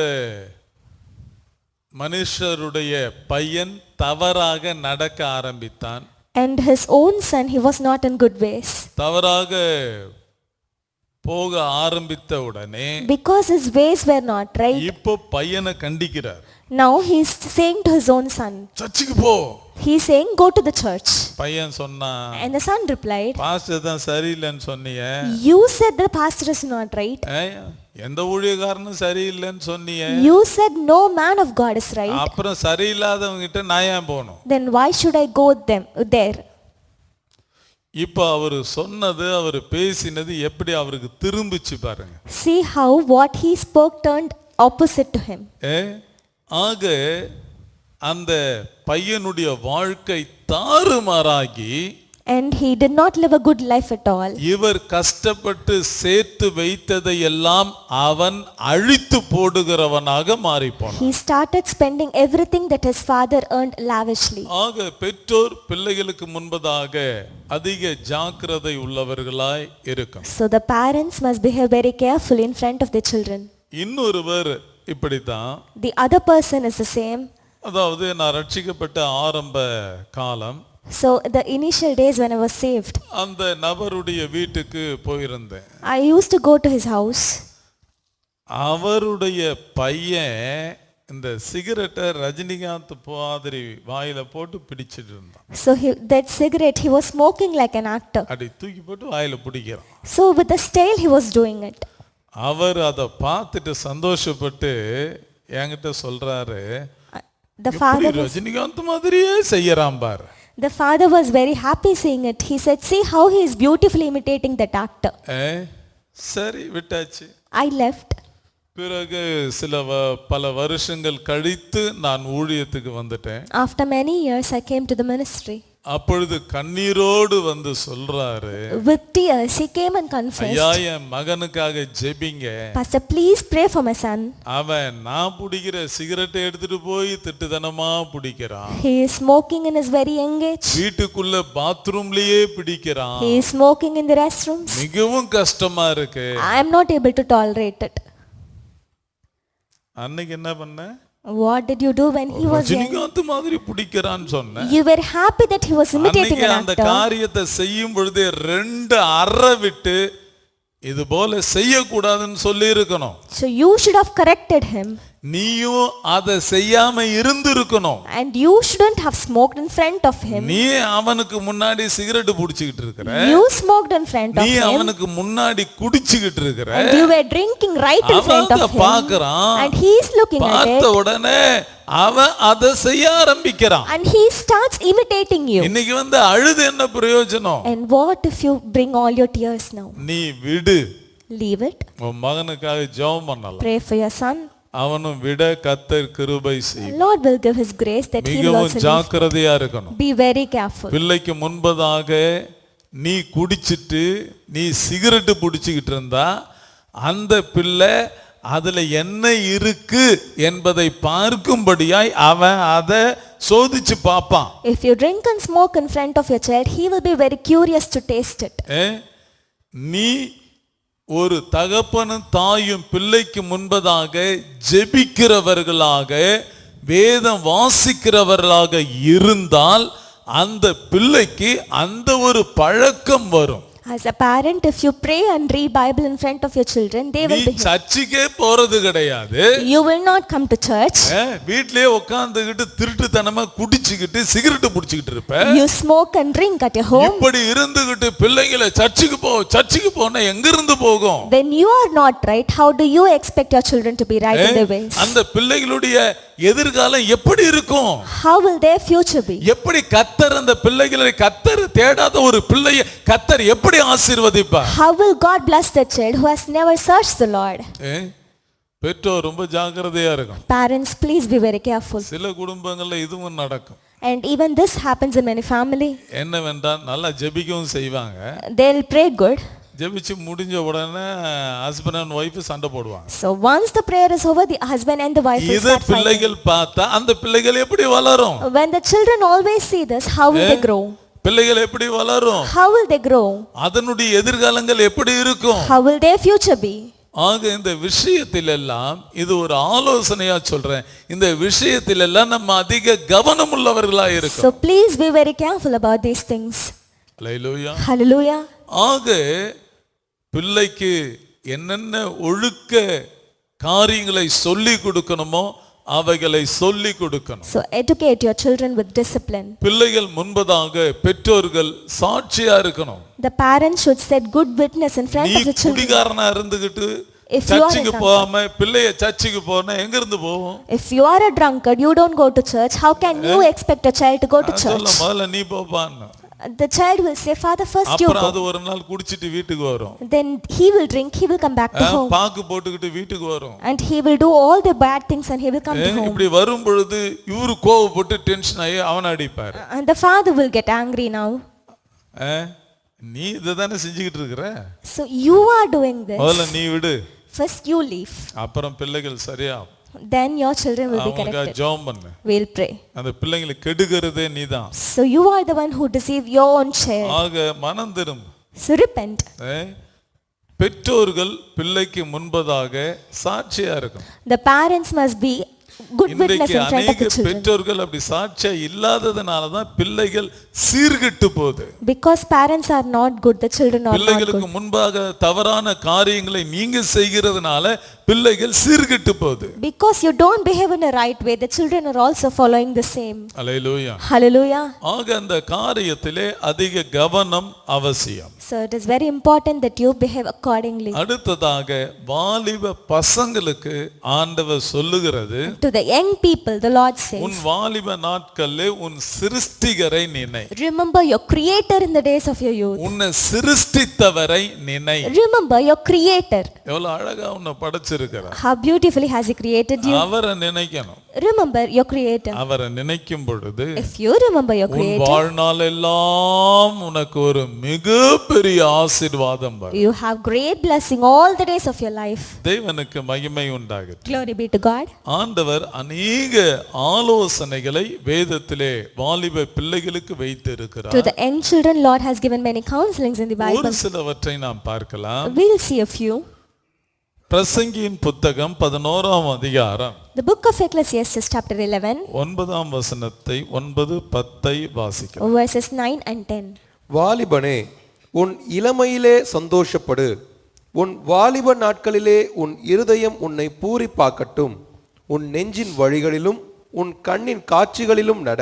மனுஷருடைய பையன் தவறாக நடக்க ஆரம்பித்தான். And his own son, he was not in good ways. தவறாக போக ஆரம்பித்த உடனே Because his ways were not right, இப்போ பையனை கண்டிக்கிறார். now he is saying to his own son, சர்ச்சுக்கு போ. he is saying go to the church. பையன் சொன்னான், And the son replied, pastor தான் சரியில்லைன்னு சொன்னீங்க, you said the pastor is not right. எந்த ஊழியக்காரனும் சரியில்லைன்னு சொன்னீங்க, You said no man of God is right. அப்புறம் சரியில்லாதவங்க கிட்ட நான் ஏன் போகணும்? Then why should I go there? இப்போ அவர் சொன்னது, அவர் பேசினது எப்படி அவருக்கு திரும்பிச்சு பாருங்க. See how what he spoke turned opposite to him. ஆக அந்த பையனுடைய வாழ்க்கை தாறுமாறாகி, And he did not live a good life at all. இவர் கஷ்டப்பட்டு சேர்த்து வைத்ததை எல்லாம் அவன் அழித்து போடுகிறவனாக மாறிப்போனான். He started spending everything that his father earned lavishly. ஆக பெற்றோர் பிள்ளைகளுக்கு முன்பதாக அதிக ஜாக்கிரதை உள்ளவர்களாய் இருக்கும். So the parents must behave very carefully in front of their children. இன்னொருவர் இப்படித்தான், The other person is the same. அதாவது நான் ரட்சிக்கப்பட்ட ஆரம்ப காலம், So the initial days when I was saved, அந்த நபருடைய வீட்டுக்கு போயிருந்தேன். I used to go to his house. அவருடைய பையன் இந்த சிகரெட்டை ரஜினிகாந்த் மாதிரி வாயில போட்டு பிடிச்சிட்டு இருந்தான். So that cigarette he was smoking like an actor. அப்படி தூக்கி போட்டு வாயில பிடிக்கிறான். So with the style he was doing it. அவர் அதை பார்த்துட்டு சந்தோஷப்பட்டு என்கிட்ட சொல்றாரு, The father was, ரஜினிகாந்த் மாதிரியே செய்யறான் பாரு. the father was very happy seeing it. He said, see how he is beautifully imitating that actor. சரி விட்டாச்சு. I left. பிறகு பல வருஷங்கள் கழித்து நான் ஊழியத்துக்கு வந்துட்டேன். After many years I came to the ministry. அப்பொழுது கண்ணீரோடு வந்து சொல்றாரு, With tears, he came and confessed, ஐயா என் மகனுக்காக ஜெபிங்க. Pastor, please pray for my son. அவன் நான் பிடிக்கிற சிகரெட்டை எடுத்துட்டு போய் திட்டுத்தனமா பிடிக்கிறான். He is smoking in his very young age. வீட்டுக்குள்ள பாத்ரூம்லயே பிடிக்கிறான். He is smoking in the restrooms. மிகவும் கஷ்டமா இருக்கு. I am not able to tolerate it. அன்னைக்கு என்ன பண்ண? What did you do when he was young? Rajinikanth மாதிரி பிடிக்கிறான்னு சொன்னேன். You were happy that he was imitating அன்னைக்கு an அந்த actor. காரியத்தை செய்யும் பொழுது 2 அறை விட்டு இது போல செய்யக்கூடாதுன்னு சொல்லி இருக்கணும். So you should have corrected him. நீயும் அதை செய்யாம இருந்திருக்கணும். And you shouldn't have smoked in front of him. நீ அவனுக்கு முன்னாடி சிகரெட் புடிச்சிட்டு இருக்கற. You smoked in front of நீ him. அவனுக்கு முன்னாடி குடிச்சிட்டு இருக்கற. And you were drinking right in front of him. பார்க்கறான். And he is looking at பார்த்த it. உடனே அவன் அதை செய்ய ஆரம்பிக்கிறான். And he starts imitating you. இன்னைக்கு வந்து அழுது என்ன பிரயோஜனம்? And what if you bring all your tears now? நீ விடு. Leave it. உன் மகனுக்காக ஜெபம் பண்ணலாம். Pray for your son. அவனும் விட கர்த்தர் கிருபை செய்வார். Lord will give his grace that he will மிகவும் also leave. ஜாக்கிரதையா இருக்கணும். Be very careful. பிள்ளைக்கு முன்பதாக நீ குடிச்சிட்டு நீ சிகரெட் பிடிச்சிக்கிட்டு இருந்தா அந்த பிள்ளை அதுல என்ன இருக்கு என்பதை பார்க்கும்படியாய் அவன் அதை சோதிச்சு பார்ப்பான். If you drink and smoke in front of your child, he will be very curious to taste it. நீ ஒரு தகப்பனும் தாயும் பிள்ளைக்கு முன்பதாக ஜெபிக்கிறவர்களாக வேதம் வாசிக்கிறவர்களாக இருந்தால் அந்த பிள்ளைக்கு அந்த ஒரு பழக்கம் வரும். As a parent, if you pray and read Bible in front of your children, they will நீ be. சர்ச்சுக்கே போறது கிடையாது. You will not come to church. வீட்லயே உட்கார்ந்துகிட்டு திருட்டுத்தனமா குடிச்சுக்கிட்டு சிகரெட் புடிச்சுக்கிட்டு இருப்ப. You smoke and drink at your home. இப்படி இருந்துகிட்டு பிள்ளைகளை சர்ச்சுக்கு போனா எங்க இருந்து போகும்? When you are not right, how do you expect your children to be right in their ways? அந்த பிள்ளைகளுடைய எதிர்காலம் எப்படி இருக்கும்? How will their future be? எப்படி கர்த்தர் அந்த பிள்ளைகளை கர்த்தர் தேடாத ஒரு பிள்ளையை கர்த்தர் எப்படி ஆசீர்வதிப்பார்? How will God bless the child who has never searched the Lord? பெற்றோர் ரொம்ப ஜாக்கிரதையா இருக்கும். Parents, please be very careful. சில குடும்பங்கள்ல இதுவும் நடக்கும். And even this happens in many family. என்னவென்றால் நல்லா ஜெபிக்கவும் செய்வாங்க. They'll pray good. ஜெபிச்சு முடிஞ்ச உடனே ஹஸ்பண்ட் அண்ட் ஒய்ஃப் சண்டை போடுவாங்க. So once the prayer is over, the husband and the wife will இத start fighting. பிள்ளைகள் பார்த்தா அந்த பிள்ளைகள் எப்படி வளரும்? When the children always see this, how will they grow? பிள்ளைகள் எப்படி வளரும்? How will they grow? அதனுடைய எதிர்காலங்கள் எப்படி இருக்கும்? How will their future be? ஆக இந்த விஷயத்தில் எல்லாம் இது ஒரு ஆலோசனையா சொல்றேன். இந்த விஷயத்தில் எல்லாம் நம்ம அதிக கவனம் உள்ளவர்களா So இருக்கோம். please be very careful about these things. Hallelujah. Hallelujah. ஆக பிள்ளைக்கு என்னென்ன ஒழுக்க காரியங்களை சொல்லி கொடுக்கணுமோ அவைகளை சொல்லி கொடுக்கணும். So educate your children with discipline. பிள்ளைகள் முன்பதாக பெற்றோர்கள் சாட்சியா இருக்கணும். The parents should set good witness in front நீ of the children. குடிகாரனா இருந்துகிட்டு If you are a சர்ச்சுக்கு drunkard. போகாம பிள்ளைய சர்ச்சுக்கு போனா எங்க இருந்து போவோம்? If you are a drunkard, you don't go to church. How can you expect a child to go to சொல்ல church? முதல்ல நீ போப்பான்னு. The child will say, Father, first you அப்புறம் go. அது ஒரு நாள் குடிச்சிட்டு வீட்டுக்கு வரும். Then he will drink, he will come back to home. பாக்கு போட்டுக்கிட்டு வீட்டுக்கு வரும். And he will do all the bad things and he will come to home. இப்படி வரும் பொழுது இவரு கோவப்பட்டு டென்ஷன் ஆகி அவனை அடிப்பாரு. And the father will get angry now. நீ இதுதானே செஞ்சுக்கிட்டு இருக்கிற. So you are doing முதல்ல this. நீ விடு. First you leave. அப்புறம் பிள்ளைகள் சரியா Then your children will be அவங்களுக்காக corrected. ஜெபம் பண்ணு. We'll pray. அந்த பிள்ளைகளை கெடுக்கிறதே நீதான். So you are the one who deceive your own child. ஆக மனம் திரும்பு. So repent. பெற்றோர்கள் பிள்ளைக்கு முன்பதாக சாட்சியா இருக்கும். The parents must be good witness இன்றைக்கு in front of அநேக the children. பெற்றோர்கள் அப்படி சாட்சியா இல்லாததுனால தான் பிள்ளைகள் சீர்கெட்டு போகுது. Because parents are not good, the children are not பிள்ளைகளுக்கு good. முன்பாக தவறான காரியங்களை நீங்க செய்கிறதுனால பிள்ளைகள் சீர்கெட்டு போகுது. Because you don't behave in a right way, the children are also following the same. Hallelujah. Hallelujah. ஆக அந்த காரியத்திலே அதிக கவனம் அவசியம். So it is very important that you behave accordingly. அடுத்ததாக வாலிப பசங்களுக்கு ஆண்டவர் சொல்லுகிறது, To the young people, the Lord உன் says, வாலிப நாட்களிலே உன் சிருஷ்டிகரை நினை. remember your creator in the days of your youth. உன்னை சிருஷ்டித்தவரை நினை. Remember your creator. எவ்வளவு அழகா உன்னை படைச்சிருக்கிறார். How beautifully has he created you. அவரை நினைக்கணும். remember your Creator. அவரை நினைக்கும் பொழுது If you remember your உன் Creator, வாழ்நாள் எல்லாம் உனக்கு ஒரு மிகப்பெரிய ஆசீர்வாதம் வரும். you have great blessing all the days of your life. தேவனுக்கு மகிமை உண்டாகட்டும். Glory be to God. ஆண்டவர் அநேக ஆலோசனைகளை வேதத்திலே வாலிப பிள்ளைகளுக்கு வைத்து To இருக்கிறார். the young children, Lord has given many counselings in the ஒரு Bible. சிலவற்றை நாம் பார்க்கலாம். We'll see a few. பிரசங்கியின் புத்தகம் 11ஆம் அதிகாரம் The book of Ecclesiastes chapter 11, 9ஆம் வசனத்தை 9-10 வாசிக்கலாம். verses 9 and 10. வாலிபனே, உன் இளமையிலே சந்தோஷப்படு, உன் வாலிப நாட்களிலே உன் இருதயம் உன்னை பூரிப்பாக்கட்டும், உன் நெஞ்சின் வழிகளிலும் உன் கண்ணின் காட்சிகளிலும் நட.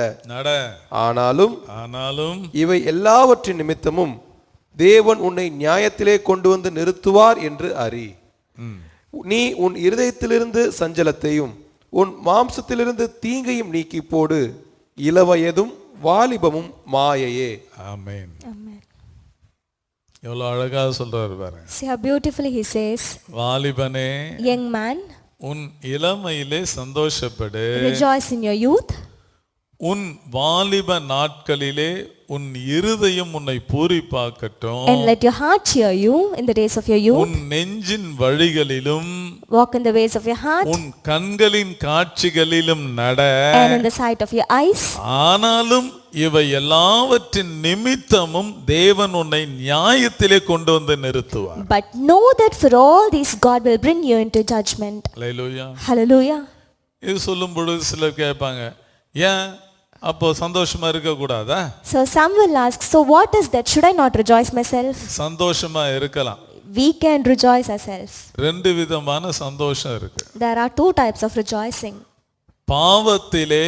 ஆனாலும் இவை எல்லாவற்றின் நிமித்தமும் தேவன் உன்னை நியாயத்திலே கொண்டு வந்து நிறுத்துவார் என்று அறி. நீ உன் இருதயத்திலிருந்து சஞ்சலத்தையும் உன் மாம்சத்திலிருந்து தீங்கையும் நீக்கி போடு. இளவயதும் வாலிபமும் மாயையே. ஆமென். Amen. எவ்வளவு அழகா சொல்றாரு பாருங்க. See how beautifully he says, வாலிபனே, young man, உன் இளமையிலே சந்தோஷப்படு, rejoice in your youth, உன் வாலிப நாட்களிலே உன் இருதயம் உன்னை பூரிப்பாக்கட்டும், and let your heart cheer you in the days of your youth. உன் நெஞ்சின் வழிகளிலும் Walk in the ways of your heart, உன் கண்களின் காட்சிகளிலும் நட. and in the sight of your eyes. ஆனாலும் இவை எல்லாவற்றின் நிமித்தமும் தேவன் உன்னை நியாயத்திலே கொண்டு வந்து நிறுத்துவார். But know that for all these God will bring you into judgment. Hallelujah. Hallelujah. இது சொல்லும் பொழுது சிலர் கேட்பாங்க, ஏன் அப்போ சந்தோஷமா இருக்க கூடாதா? So some will ask, so what is that? Should I not rejoice myself? சந்தோஷமா இருக்கலாம். We can rejoice ourselves. ரெண்டு விதமான சந்தோஷம் இருக்கு. There are two types of rejoicing. பாவத்திலே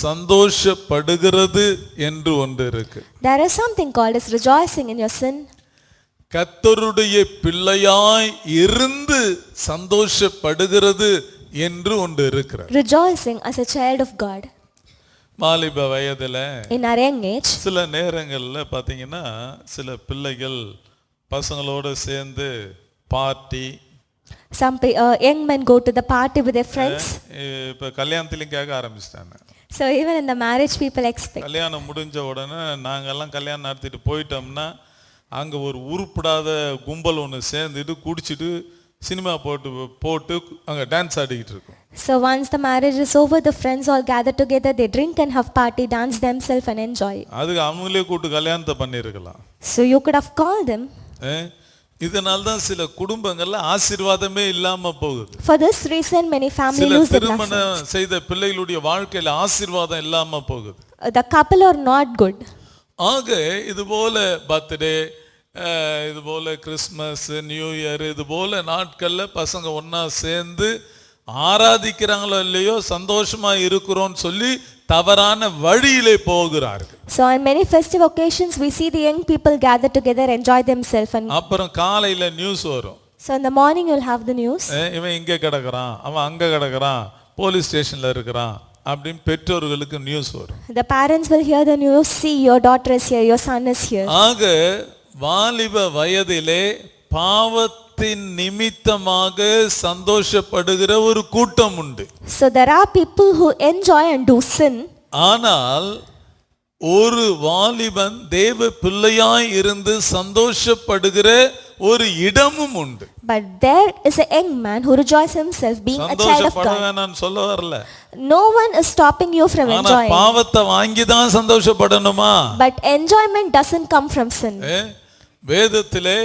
சந்தோஷப்படுகிறது என்று ஒன்று இருக்கு. There is something called as rejoicing in your sin. கர்த்தருடைய பிள்ளையாய் இருந்து சந்தோஷப்படுகிறது என்று ஒன்று இருக்கிறது. Rejoicing as a child of God. வாலிப வயதுல In our young age, சில நேரங்கள்ல பாத்தீங்கன்னா சில பிள்ளைகள் பசங்களோட சேர்ந்து party, some young men go to the party with their friends. இப்ப கல்யாணத்திலும் கேட்க ஆரம்பிச்சிட்டாங்க. So even in the marriage, people expect. கல்யாணம் முடிஞ்ச உடனே நாங்கெல்லாம் கல்யாணம் நடத்திட்டு போயிட்டோம்னா அங்க ஒரு உருப்படாத கும்பல் ஒன்று சேர்ந்துட்டு குடிச்சிட்டு சினிமா போட்டு அங்க டான்ஸ் ஆடிக்கிட்டு இருக்கும். So once the marriage is over, the friends all gather together, they drink and have party, dance themselves and enjoy. அதுக்கு அவங்களே கூட்டு கல்யாணத்தை பண்ணியிருக்கலாம். So you could have called them. இதனால தான் சில குடும்பங்கள்ல ஆசீர்வாதமே இல்லாம போகுது. For this reason, many families சில lose their திருமணம் blessings. செய்த பிள்ளைகளுடைய வாழ்க்கையில ஆசீர்வாதம் இல்லாம போகுது. The couple are not good. ஆக இது போல பர்த்டே, இது போல கிறிஸ்மஸ், நியூ இயர், இது போல நாட்கள்ல பசங்க ஒன்னா சேர்ந்து ஆராதிக்கிறாங்களோ இல்லையோ சந்தோஷமா இருக்கிறோம்னு சொல்லி தவறான வழியிலே போகிறார்கள். So on many festive occasions, we see the young people gather together, enjoy themselves, and அப்புறம் காலையில நியூஸ் வரும். so in the morning you'll have the news. இவன் இங்க கிடக்குறான், அவன் அங்க கிடக்குறான், போலீஸ் ஸ்டேஷன்ல இருக்கிறான் அப்படின்னு பெற்றோர்களுக்கு நியூஸ் வரும். The parents will hear the news, see your daughter is here, your son is here. ஆக வாலிப வயதிலே பாவத்தின் நிமித்தமாக சந்தோஷப்படுகிற ஒரு கூட்டம் உண்டு. So there are people who enjoy and do sin. ஆனால் ஒரு வாலிபன் தேவ பிள்ளையாய் இருந்து சந்தோஷப்படுகிற ஒரு இடமும் உண்டு. But there is a young man who rejoices himself being a child of God. நான் சொல்ல வரல. No one is stopping you from ஆனா enjoying. பாவத்தை வாங்கி தான் சந்தோஷப்படணுமா? But enjoyment doesn't come from sin. வேதத்திலே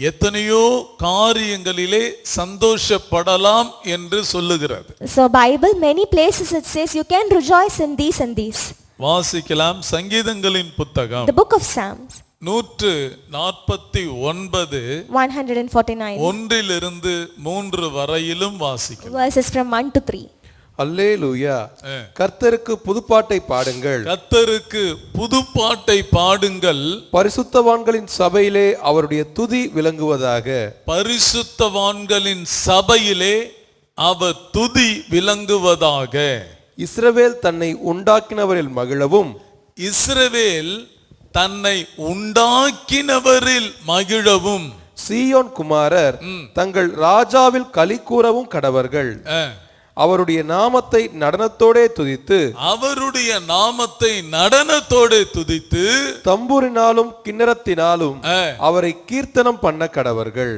எத்தனையோ காரியங்களிலே சந்தோஷப்படலாம் என்று சொல்லுகிறது. So Bible many places it says you can rejoice in these and these. வாசிக்கலாம். சங்கீதங்களின் புத்தகம் The book of Psalms 149 149 1 3 வரையிலும் வாசிக்கலாம். verses from 1 to 3. அல்லேலூயா. கர்த்தருக்கு புதுப்பாட்டை பாடுங்கள், கர்த்தருக்கு புதுப்பாட்டை பாடுங்கள், பரிசுத்தவான்களின் சபையிலே அவருடைய துதி விளங்குவதாக. பரிசுத்தவான்களின் சபையிலே அவர் துதி விளங்குவதாக. இஸ்ரவேல் தன்னை உண்டாக்கினவரில் மகிழவும், இஸ்ரவேல் தன்னை உண்டாக்கினவரில் மகிழவும், சீயோன் குமாரர் தங்கள் ராஜாவில் களி கூறவும் கடவர்கள். அவருடைய நாமத்தை நடனத்தோடே துதித்து அவருடைய நாமத்தை நடனத்தோடு துதித்து தம்பூரினாலும் கிண்ணறத்தினாலும் அவரை கீர்த்தனம் பண்ண கடவர்கள்.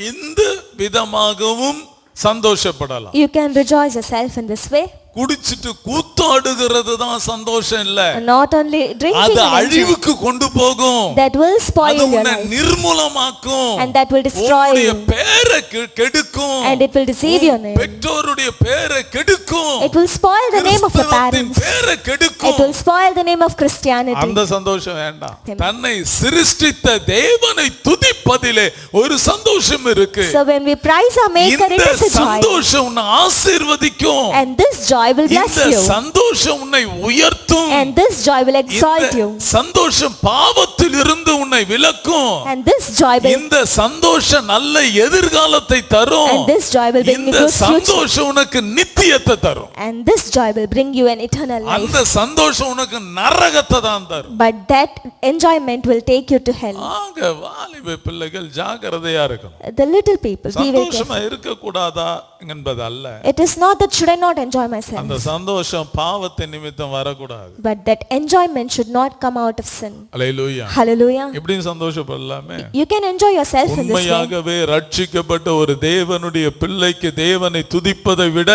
இந்த விதமாகவும் சந்தோஷப்படலாம். You can rejoice yourself in this way. குடிச்சிட்டு கூத்தாடுகிறது தான் சந்தோஷம் இல்ல. Not only drinking அது and enjoying. அழிவுக்கு கொண்டு போகும். That will spoil அது your உன்னை life. நிர்மூலமாக்கும். And that will destroy உன்னுடைய you. பேரை கெடுக்கும். And it will deceive your name. பெற்றோருடைய பேரை கெடுக்கும். It will spoil the name of your parents. பேரை It கெடுக்கும். will spoil the name of Christianity. அந்த சந்தோஷம் வேண்டாம். தன்னை சிருஷ்டித்த தேவனை துதிப்பதிலே ஒரு சந்தோஷம் இருக்கு. So when we praise our Maker, it இந்த is a joy. சந்தோஷம் உன்னை ஆசீர்வதிக்கும். And this joy will bless இந்த you. சந்தோஷம் உன்னை உயர்த்தும். And this joy will exalt you. இந்த சந்தோஷம் பாவத்தில் இருந்து உன்னை விலக்கும். And this joy will இந்த சந்தோஷம் நல்ல எதிர்காலத்தை தரும். And this joy will bring you இந்த good future. சந்தோஷம் உனக்கு நித்தியத்தை தரும். And this joy will bring you an eternal life. அந்த சந்தோஷம் உனக்கு நரகத்தை தான் தரும். But that enjoyment will take you to hell. ஆக வாலிப பிள்ளைகள் ஜாக்கிரதையா இருக்கணும். The little people, be very சந்தோஷமா careful. இருக்க கூடாதா என்பது அல்ல. It is not that should I not enjoy myself. அந்த சந்தோஷம் பாவத்தின் நிமித்தம் வரக்கூடாது. But that enjoyment should not come out of sin. Hallelujah. Hallelujah. இப்படி சந்தோஷப்படலாமே. You can enjoy yourself in this way. உண்மையாகவே ரட்சிக்கப்பட்ட ஒரு தேவனுடைய பிள்ளைக்கு தேவனை துதிப்பதை விட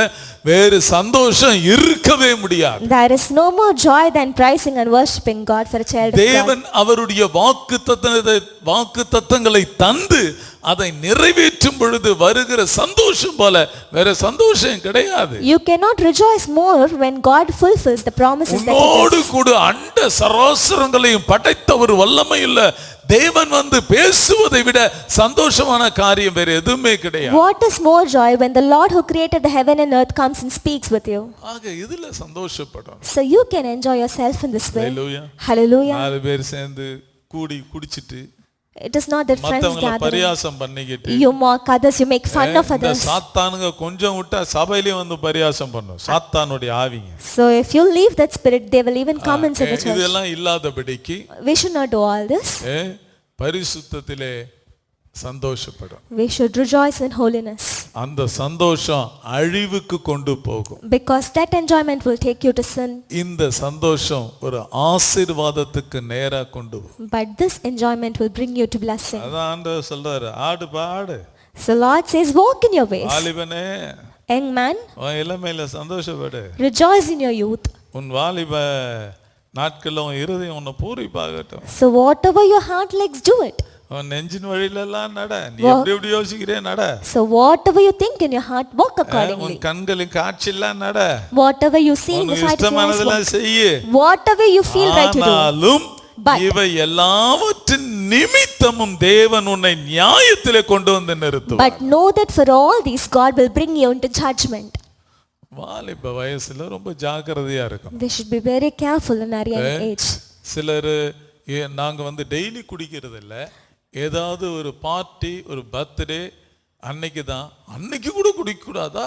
வேறு சந்தோஷம் இருக்கவே முடியாது. There is no more joy than praising and worshiping God for a child of God. தேவன் அவருடைய வாக்குத்தத்தங்களை தந்து அதை நிறைவேற்றும் பொழுது வருகிற சந்தோஷம் போல வேற சந்தோஷம் கிடையாது. You cannot rejoice more when God fulfills the promises that He உன்னோடு gives. கூட அண்ட சராசரங்களையும் படைத்த ஒரு வல்லமையுள்ள தேவன் வந்து பேசுவதை விட சந்தோஷமான காரியம் வேற எதுவுமே கிடையாது. What is more joy when the Lord who created the heaven and earth comes and speaks with you? ஆக இதுல சந்தோஷப்படும். So you can enjoy yourself in this way. Hallelujah. Hallelujah. நாலு பேர் சேர்ந்து கூடி குடிச்சிட்டு It is not that friends மத்தவங்கள gathering. பரியாசம் பண்ணிக்கிட்டு You mock others, you make fun of இந்த others. சாத்தானுங்க கொஞ்சம் விட்டா சபையிலே வந்து பரியாசம் பண்ணும். சாத்தானுடைய ஆவிங்க. So if you leave that spirit, they will even come into the church. இதெல்லாம் இல்லாதபடிக்கு We should not do all this. பரிசுத்தத்திலே சந்தோஷப்படும். We should rejoice in holiness. அந்த சந்தோஷம் அழிவுக்கு கொண்டு போகும். Because that enjoyment will take you to sin. இந்த சந்தோஷம் ஒரு ஆசீர்வாதத்துக்கு நேரா கொண்டு போகும். But this enjoyment will bring you to blessing. அதான் ஆண்டவர் சொல்றாரு, ஆடு பாடு. So Lord says, walk in your ways. வாலிபனே, Young man, உன் இளமையில சந்தோஷப்படு. rejoice in your youth. உன் வாலிப நாட்கள்ல உன் இருதயம் உன்னை பூரிப்பாகட்டும். So whatever your heart likes, do it. உன் நெஞ்சின் வழியில எல்லாம் நட. நீ எப்படி எப்படி யோசிக்கிறே நட. So whatever you think in your heart, walk உன் accordingly. கண்களின் காட்சியெல்லாம் நட. Whatever you see in the உனக்கு sight of your eyes, இஷ்டமானதெல்லாம் செய்யு. whatever you feel right to do. ஆனாலும் But- இவை எல்லாவற்றின் நிமித்தமும் தேவன் உன்னை நியாயத்திலே கொண்டு வந்து நிறுத்துவார். But know that for all these, God will bring you into judgment. வாலிப வயசுல ரொம்ப ஜாக்கிரதையா இருக்கும். We should be very careful in our young age. சிலர் நாங்க வந்து டெய்லி குடிக்கிறது இல்ல, ஏதாவது ஒரு பார்ட்டி ஒரு பர்த்டே அன்னைக்கு தான், அன்னைக்கு கூட குடிக்க கூடாதா?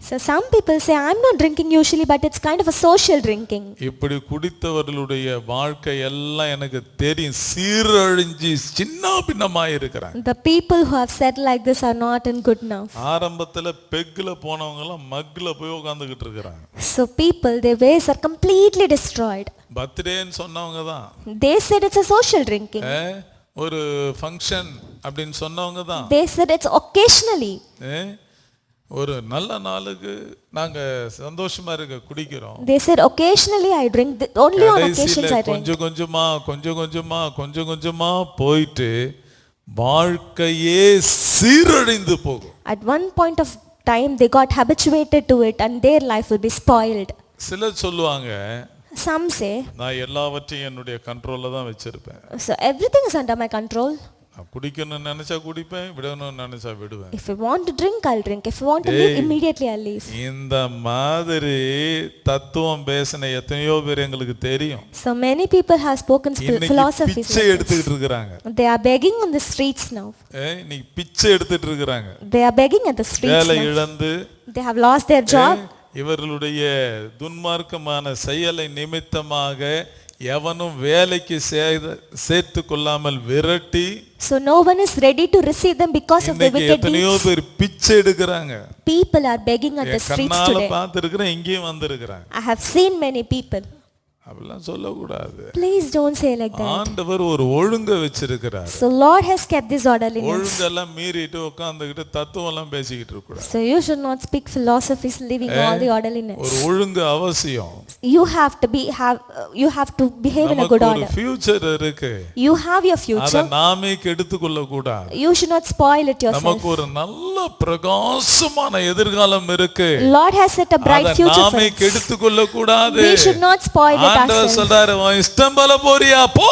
So some people say, I'm not drinking usually, but it's kind of a social drinking. இப்படி குடித்தவர்களுடைய வாழ்க்கை எல்லாம் எனக்கு தெரியும், சீரழிஞ்சு சின்ன பின்னமாய் இருக்கிறாங்க. The people who have said like this are not in good enough. ஆரம்பத்துல பெக்ல போனவங்க எல்லாம் மக்ல போய் உட்கார்ந்துகிட்டு இருக்கிறாங்க. So people, their ways are completely destroyed. பர்த்டேன்னு சொன்னவங்க தான், They said it's a social drinking. ஒரு ஃபங்க்ஷன் அப்படின்னு சொன்னவங்க தான், They said it's occasionally. ஒரு நல்ல நாளுக்கு நாங்க சந்தோஷமா இருக்க குடிக்கிறோம். They said occasionally I drink. Only on occasions I drink. கொஞ்சம் கொஞ்சமா போயிட்டு வாழ்க்கையே சீரழிந்து போகும். At one point of time, they got habituated to it and their life will be spoiled. சிலர் சொல்லுவாங்க, Some say, நான் எல்லாவற்றையும் என்னுடைய கண்ட்ரோல்ல தான் வச்சிருப்பேன். so everything is under my control. நான் குடிக்கணும்னு நினைச்சா குடிப்பேன், விடணும்னு நினைச்சா விடுவேன். If I want to drink, I'll drink. If I want to leave, immediately I'll leave. இந்த மாதிரி தத்துவம் பேசின எத்தனையோ பேர் எங்களுக்கு தெரியும். So many people have spoken philosophies. பிச்சை எடுத்துக்கிட்டு இருக்காங்க. They are begging on the streets now. நீ பிச்சை எடுத்துட்டு இருக்காங்க. They are begging at the streets வேலை now. இழந்து They have lost their job. இவர்களுடைய துன்மார்க்கமான செயலை நிமித்தமாக எவனும் வேலைக்கு சேர்த்து கொள்ளாமல் விரட்டி, So no one is ready to receive them because of the இன்னைக்கு wicked எத்தனையோ deeds. பேர் பிச்சை எடுக்கிறாங்க. People are begging at the streets கண்ணால today. பார்த்திருக்கிறேன், இங்கேயும் வந்திருக்கிறாங்க. I have seen many people. அப்படிலாம் சொல்லக்கூடாது. Please don't say like that. ஆண்டவர் ஒரு ஒழுங்க வச்சிருக்கிறார். So Lord has kept this orderliness. ஒழுங்கெல்லாம் மீறிட்டு உட்கார்ந்துகிட்டு தத்துவம் எல்லாம் பேசிக்கிட்டு இருக்க கூடாது. So you should not speak philosophies leaving all the orderliness. ஒரு ஒழுங்கு அவசியம். You have to behave in a good நமக்கு order. ஒரு ஃபியூச்சர் இருக்கு. You have your அத future. நாமே கெடுத்துக் கொள்ள கூடாது. You should not spoil it yourself. நமக்கு ஒரு நல்ல பிரகாசமான எதிர்காலம் இருக்கு. Lord has set a bright அத future for நாமே us. கெடுத்துக் கொள்ள கூடாது. We should not spoil it ஆண்டவர் ourselves. சொல்றாரு, உன் இஷ்டம் போல போறியா போ.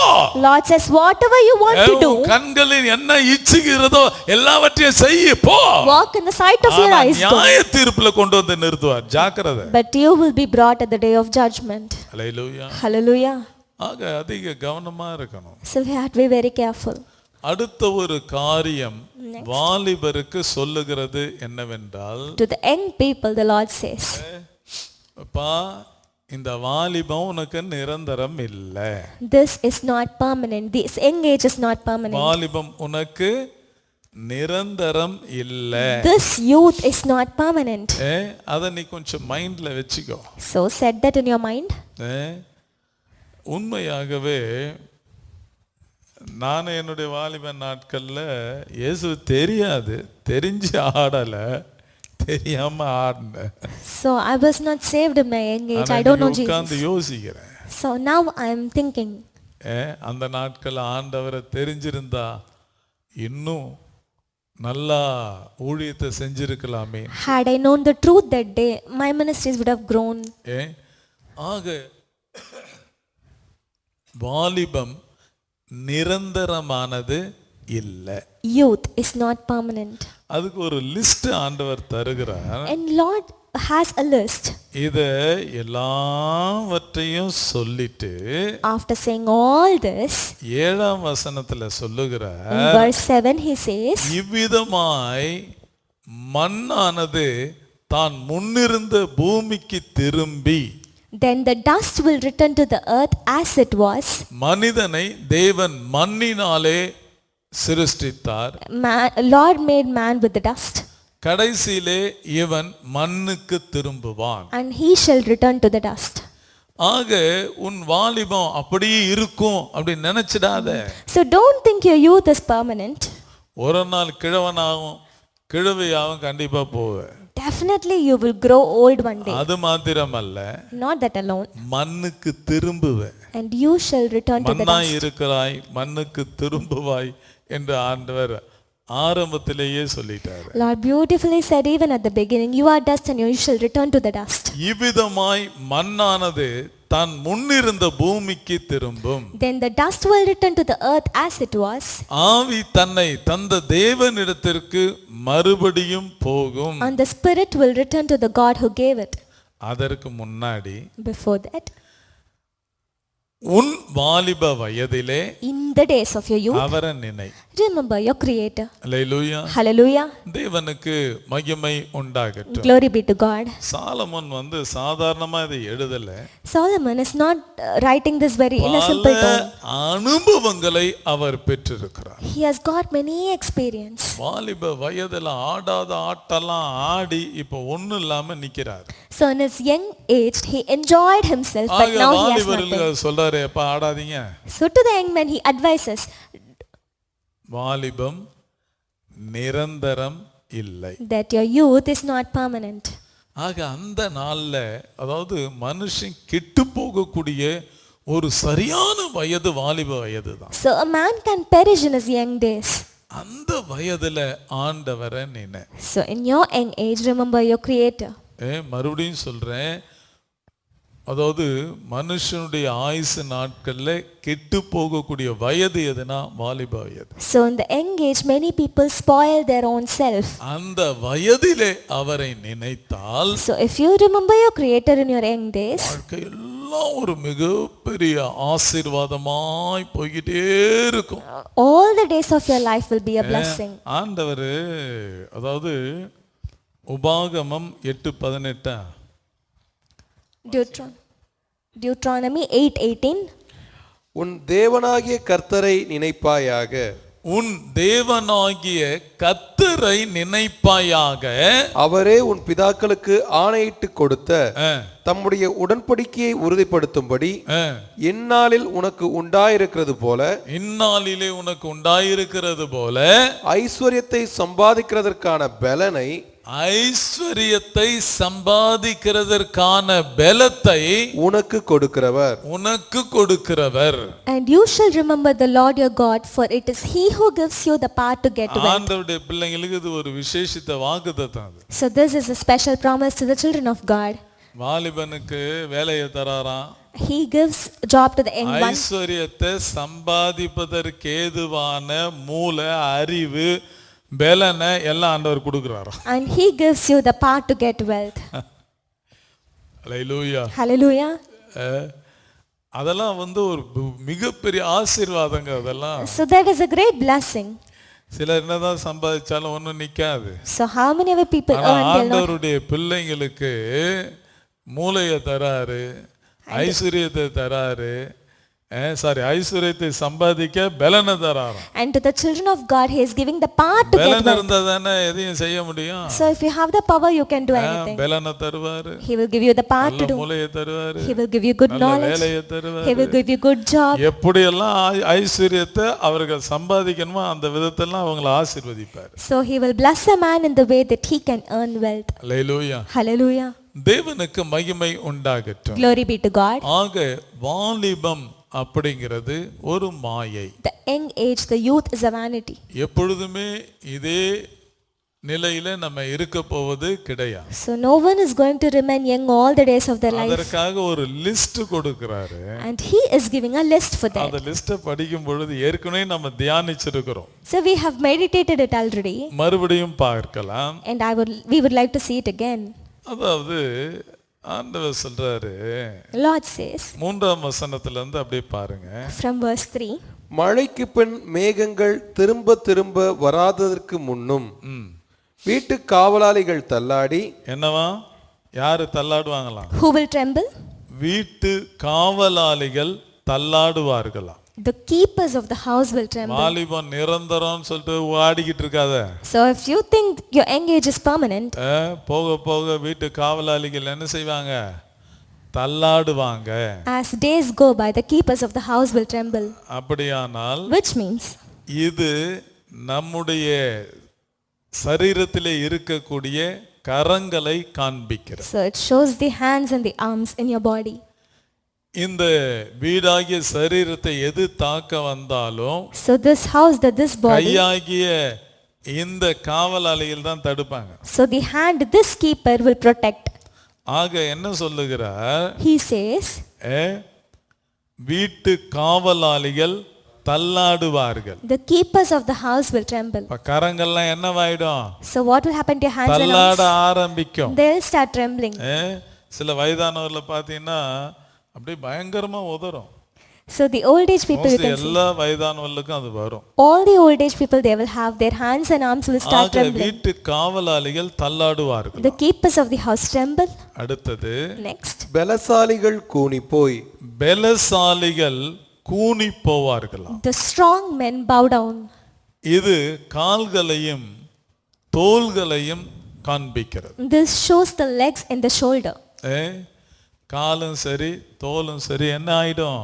Lord says, whatever you want to do, உன் கண்களில் என்ன இச்சிக்கிறதோ எல்லாவற்றையும் செய்ய போ. walk in the sight of your ஆனா eyes. நியாய தீர்ப்புல கொண்டு வந்து நிறுத்துவார். ஜாக்கிரதை. But you will be brought at the day of judgment. Hallelujah. Hallelujah. ஆக அதிக கவனமா இருக்கணும். So we have to be very careful. அடுத்த ஒரு காரியம் வாலிபருக்கு சொல்லுகிறது என்னவென்றால், To the young people, the Lord says, அப்பா இந்த வாலிபம் உனக்கு நிரந்தரம் இல்லை. this is not permanent. This young age is not permanent. வாலிபம் உனக்கு நிரந்தரம் இல்லை. This youth is not permanent. அதை நீ கொஞ்சம் மைண்ட்ல வச்சுக்கோ. So set that in your mind. உண்மையாகவே நான் என்னுடைய வாலிப நாட்கள்ல இயேசு தெரியாது, தெரிஞ்சு ஆடல, தெரியாம ஆடினேன். So I was not saved in my young age. I don't know உட்கார்ந்து Jesus. யோசிக்கிறேன். So now I am thinking, அந்த நாட்கள் ஆண்டவரை தெரிஞ்சிருந்தா இன்னும் நல்லா ஊழியத்தை செஞ்சிருக்கலாமே. had I known the truth that day, my ministries would have grown. ஆக வாலிபம் நிரந்தரமானது இல்லை. Youth is not permanent. அதுக்கு ஒரு லிஸ்ட் ஆண்டவர் தருகிறார். And Lord has a list. இத எல்லாவற்றையும் சொல்லிட்டு After saying all this, 7ஆம் வசனத்துல சொல்லுகிறார், in verse 7 he says, இவ்விதமாய் மண்ணானது தான் முன்னிருந்த பூமிக்கு திரும்பி, then the dust will return to the earth as it was. மனிதனை தேவன் மண்ணினாலே சிருஷ்டித்தார். Lord made man with the dust. கடைசியிலே இவன் மண்ணுக்கு திரும்புவான். And he shall return to the dust. ஆக உன் வாலிபம் அப்படியே இருக்கும் அப்படி நினைச்சிடாத. So don't think your youth is permanent. ஒரு நாள் கிழவனாகும், கிழவியாவும் கண்டிப்பா போவ. Definitely you will grow old one day. அது மாத்திரமல்ல, Not that alone. மண்ணுக்கு திரும்புவ. And you shall return to the மண்ணாய் dust. இருக்கிறாய், மண்ணுக்கு திரும்புவாய் என்று ஆண்டவர் ஆரம்பத்திலேயே சொல்லிட்டாரு. Lord beautifully said even at the beginning, you are dust and you shall return to the dust. இவ்விதமாய் மண்ணானது தான் முன்னிருந்த பூமிக்கு திரும்பும். Then the dust will return to the earth as it was. ஆவி தன்னை தந்த தேவனிடத்திற்கு மறுபடியும் போகும். And the spirit will return to the God who gave it. அதற்கு முன்னாடி Before that, உன் வாலிப வயதிலே in the days of your youth, அவரை நினை. remember your creator. Hallelujah. Hallelujah. தேவனுக்கு மகிமை உண்டாகட்டும். Glory be to God. Solomon சாதாரணமா இதை எழுதல. Solomon is not writing this very in a simple tone. அனுபவங்களை அவர் பெற்றிருக்கிறார். He has got many experience. வாலிப வயதுல ஆடாத ஆட்டெல்லாம் ஆடி இப்போ ஒண்ணும் இல்லாம நிக்கிறார். So in his young age he enjoyed himself, but now he has nothing. வாலிபர்கள் சொல்றாரு, எப்ப ஆடாதீங்க. So to the young man he advises, வாலிபம் நிரந்தரம் இல்லை. that your youth is not permanent. ஆக அந்த நாள்ல, அதாவது மனுஷன் கெட்டு போகக்கூடிய ஒரு சரியான வயது வாலிப வயது தான். So a man can perish in his young days. அந்த வயதுல ஆண்டவரை நினை. So in your young age remember your creator. மறுபடியும் சொல்றேன், அதாவது மனுஷனுடைய ஆயுசு நாட்கள்ல கெட்டு போகக்கூடிய வயது எதுனா வாலிப வயது. So in the young age many people spoil their own self. அந்த வயதிலே அவரை நினைத்தால், So if you remember your creator in your young days, வாழ்க்கை எல்லாம் ஒரு மிகப்பெரிய ஆசீர்வாதமாய் போய்கிட்டே இருக்கும். all the days of your life will be a blessing. ஆண்டவர், அதாவது உபாகமம் 8:18, Deuteronomy 8:18. உன் தேவனாகிய கர்த்தரை நினைப்பாயாக. உன் தேவனாகிய கர்த்தரை நினைப்பாயாக. அவரே உன் பிதாக்களுக்கு ஆணையிட்டு கொடுத்த தம்முடைய உடன்படிக்கையை உறுதிப்படுத்தும்படி இந்நாளில் உனக்கு உண்டாயிருக்கிறது போல, இந்நாளிலே உனக்கு உண்டாயிருக்கிறது போல, ஐஸ்வர்யத்தை சம்பாதிக்கிறதற்கான பலனை, ஐஸ்வர்யத்தை சம்பாதிக்கிறதற்கான பலத்தை உனக்கு கொடுக்கிறவர், உனக்கு கொடுக்கிறவர். And you shall remember the Lord your God, for it is he who gives you the power to get wealth. ஆண்டவருடைய பிள்ளைங்களுக்கு இது ஒரு விசேஷித்த வாக்குத்தத்தம். அது So this is a special promise to the children of God. வாலிபனுக்கு வேலையை தராராம். He gives job to the young one. ஐஸ்வர்யத்தை சம்பாதிப்பதற்கேதுவான மூல அறிவு பலனை எல்லாம் ஆண்டவர் கொடுக்கிறாராம். And he gives you the power to get wealth. Hallelujah. Hallelujah. அதெல்லாம் ஒரு மிகப்பெரிய ஆசீர்வாதங்க. அதெல்லாம் So that is a great blessing. சிலர் என்னதான் சம்பாதிச்சாலும் ஒன்றும் நிக்காது. So how many other people ஆனா earn till not? ஆண்டவருடைய பிள்ளைங்களுக்கு மூளையை தராரு, ஐஸ்வர்யத்தை தராரு, ஐஸ்வர்யத்தை சம்பாதிக்க பலனை தராராம். And to the children of God he is giving the power to get பலன் wealth. இருந்தா தானே எதையும் செய்ய முடியும். So if you have the power you can do anything. பலனை தருவாரு, He will give you the power to நல்ல do. மூளையை தருவாரு, He will give you good நல்ல knowledge. வேலையை தருவாரு. He will give you good job. எப்படியெல்லாம் ஐஸ்வர்யத்தை அவர்கள் சம்பாதிக்கணுமோ அந்த விதத்தெல்லாம் அவங்களை ஆசீர்வதிப்பார். So he will bless a man in the way that he can earn wealth. Hallelujah. Hallelujah. தேவனுக்கு மகிமை உண்டாகட்டும். Glory be to God. ஆக வாலிபம் அப்படிங்கிறது ஒரு மாயை. The young age, the youth is a vanity. எப்பொழுதுமே இதே நிலையில நம்ம இருக்க போவது கிடையாது. So no one is going to remain young all the days of their life. அதற்காக ஒரு லிஸ்ட் கொடுக்கிறாரு. And he is giving a list for that. அந்த லிஸ்ட்டை படிக்கும் பொழுது ஏற்கனவே நம்ம தியானிச்சிருக்கிறோம். So we have meditated it already. மறுபடியும் பார்க்கலாம். And we would like to see it again. அதாவது ஆண்டவர் சொல்றாரு, Lord says 3ஆம் வசனத்துல இருந்து அப்படியே பாருங்க. from verse 3. மழைக்கு பின் மேகங்கள் திரும்ப திரும்ப வராததற்கு முன்னும் வீட்டு காவலாளிகள் தள்ளாடி. என்னவா? யாரு தள்ளாடுவாங்களாம்? Who will tremble? வீட்டு காவலாளிகள் தள்ளாடுவார்களாம். The keepers of the house will tremble. வாலிபம் நிரந்தரம்னு சொல்லிட்டு ஆடிக்கிட்டு இருக்காத. So if you think your young age is permanent, போக போக வீட்டு காவலாளிகள் என்ன செய்வாங்க? தள்ளாடுவாங்க. as days go by, the keepers of the house will tremble. அப்படியானால் Which means இது நம்முடைய சரீரத்திலே இருக்கக்கூடிய கரங்களை காண்பிக்கிறது. so it shows the hands and the arms in your body. இந்த வீடாகிய சரீரத்தை எது தாக்க வந்தாலும் So this house, this body, கையாகிய இந்த காவலாளிகள் தான் தடுப்பாங்க. so the hand, this keeper will protect. ஆக என்ன சொல்லுகிறார்? He says வீட்டு காவலாளிகள் தள்ளாடுவார்கள். the keepers of the house will tremble. கரங்கள்லாம் என்னவாயிடும்? So what will happen to your hands and தள்ளாட arms? ஆரம்பிக்கும். They'll start trembling. சில வயதானவர்ல பாத்தீங்கன்னா அப்படியே பயங்கரமா உதறும். So the old age people, you can see, எல்லா வயதானவர்களுக்கும் அது வரும். all the old age people, they will have their hands and arms will start trembling. வீட்டு காவலாளிகள் தள்ளாடுவார்கள். The keepers of the house tremble. அடுத்தது Next, பலசாலிகள் கூனி போய். பலசாலிகள் கூனி போவார்களாம். the strong men bow down. இது கால்களையும் தோள்களையும் காண்பிக்கிறது. This shows the legs and the shoulder. காலும் சரி தோலும் சரி என்ன ஆயிடும்?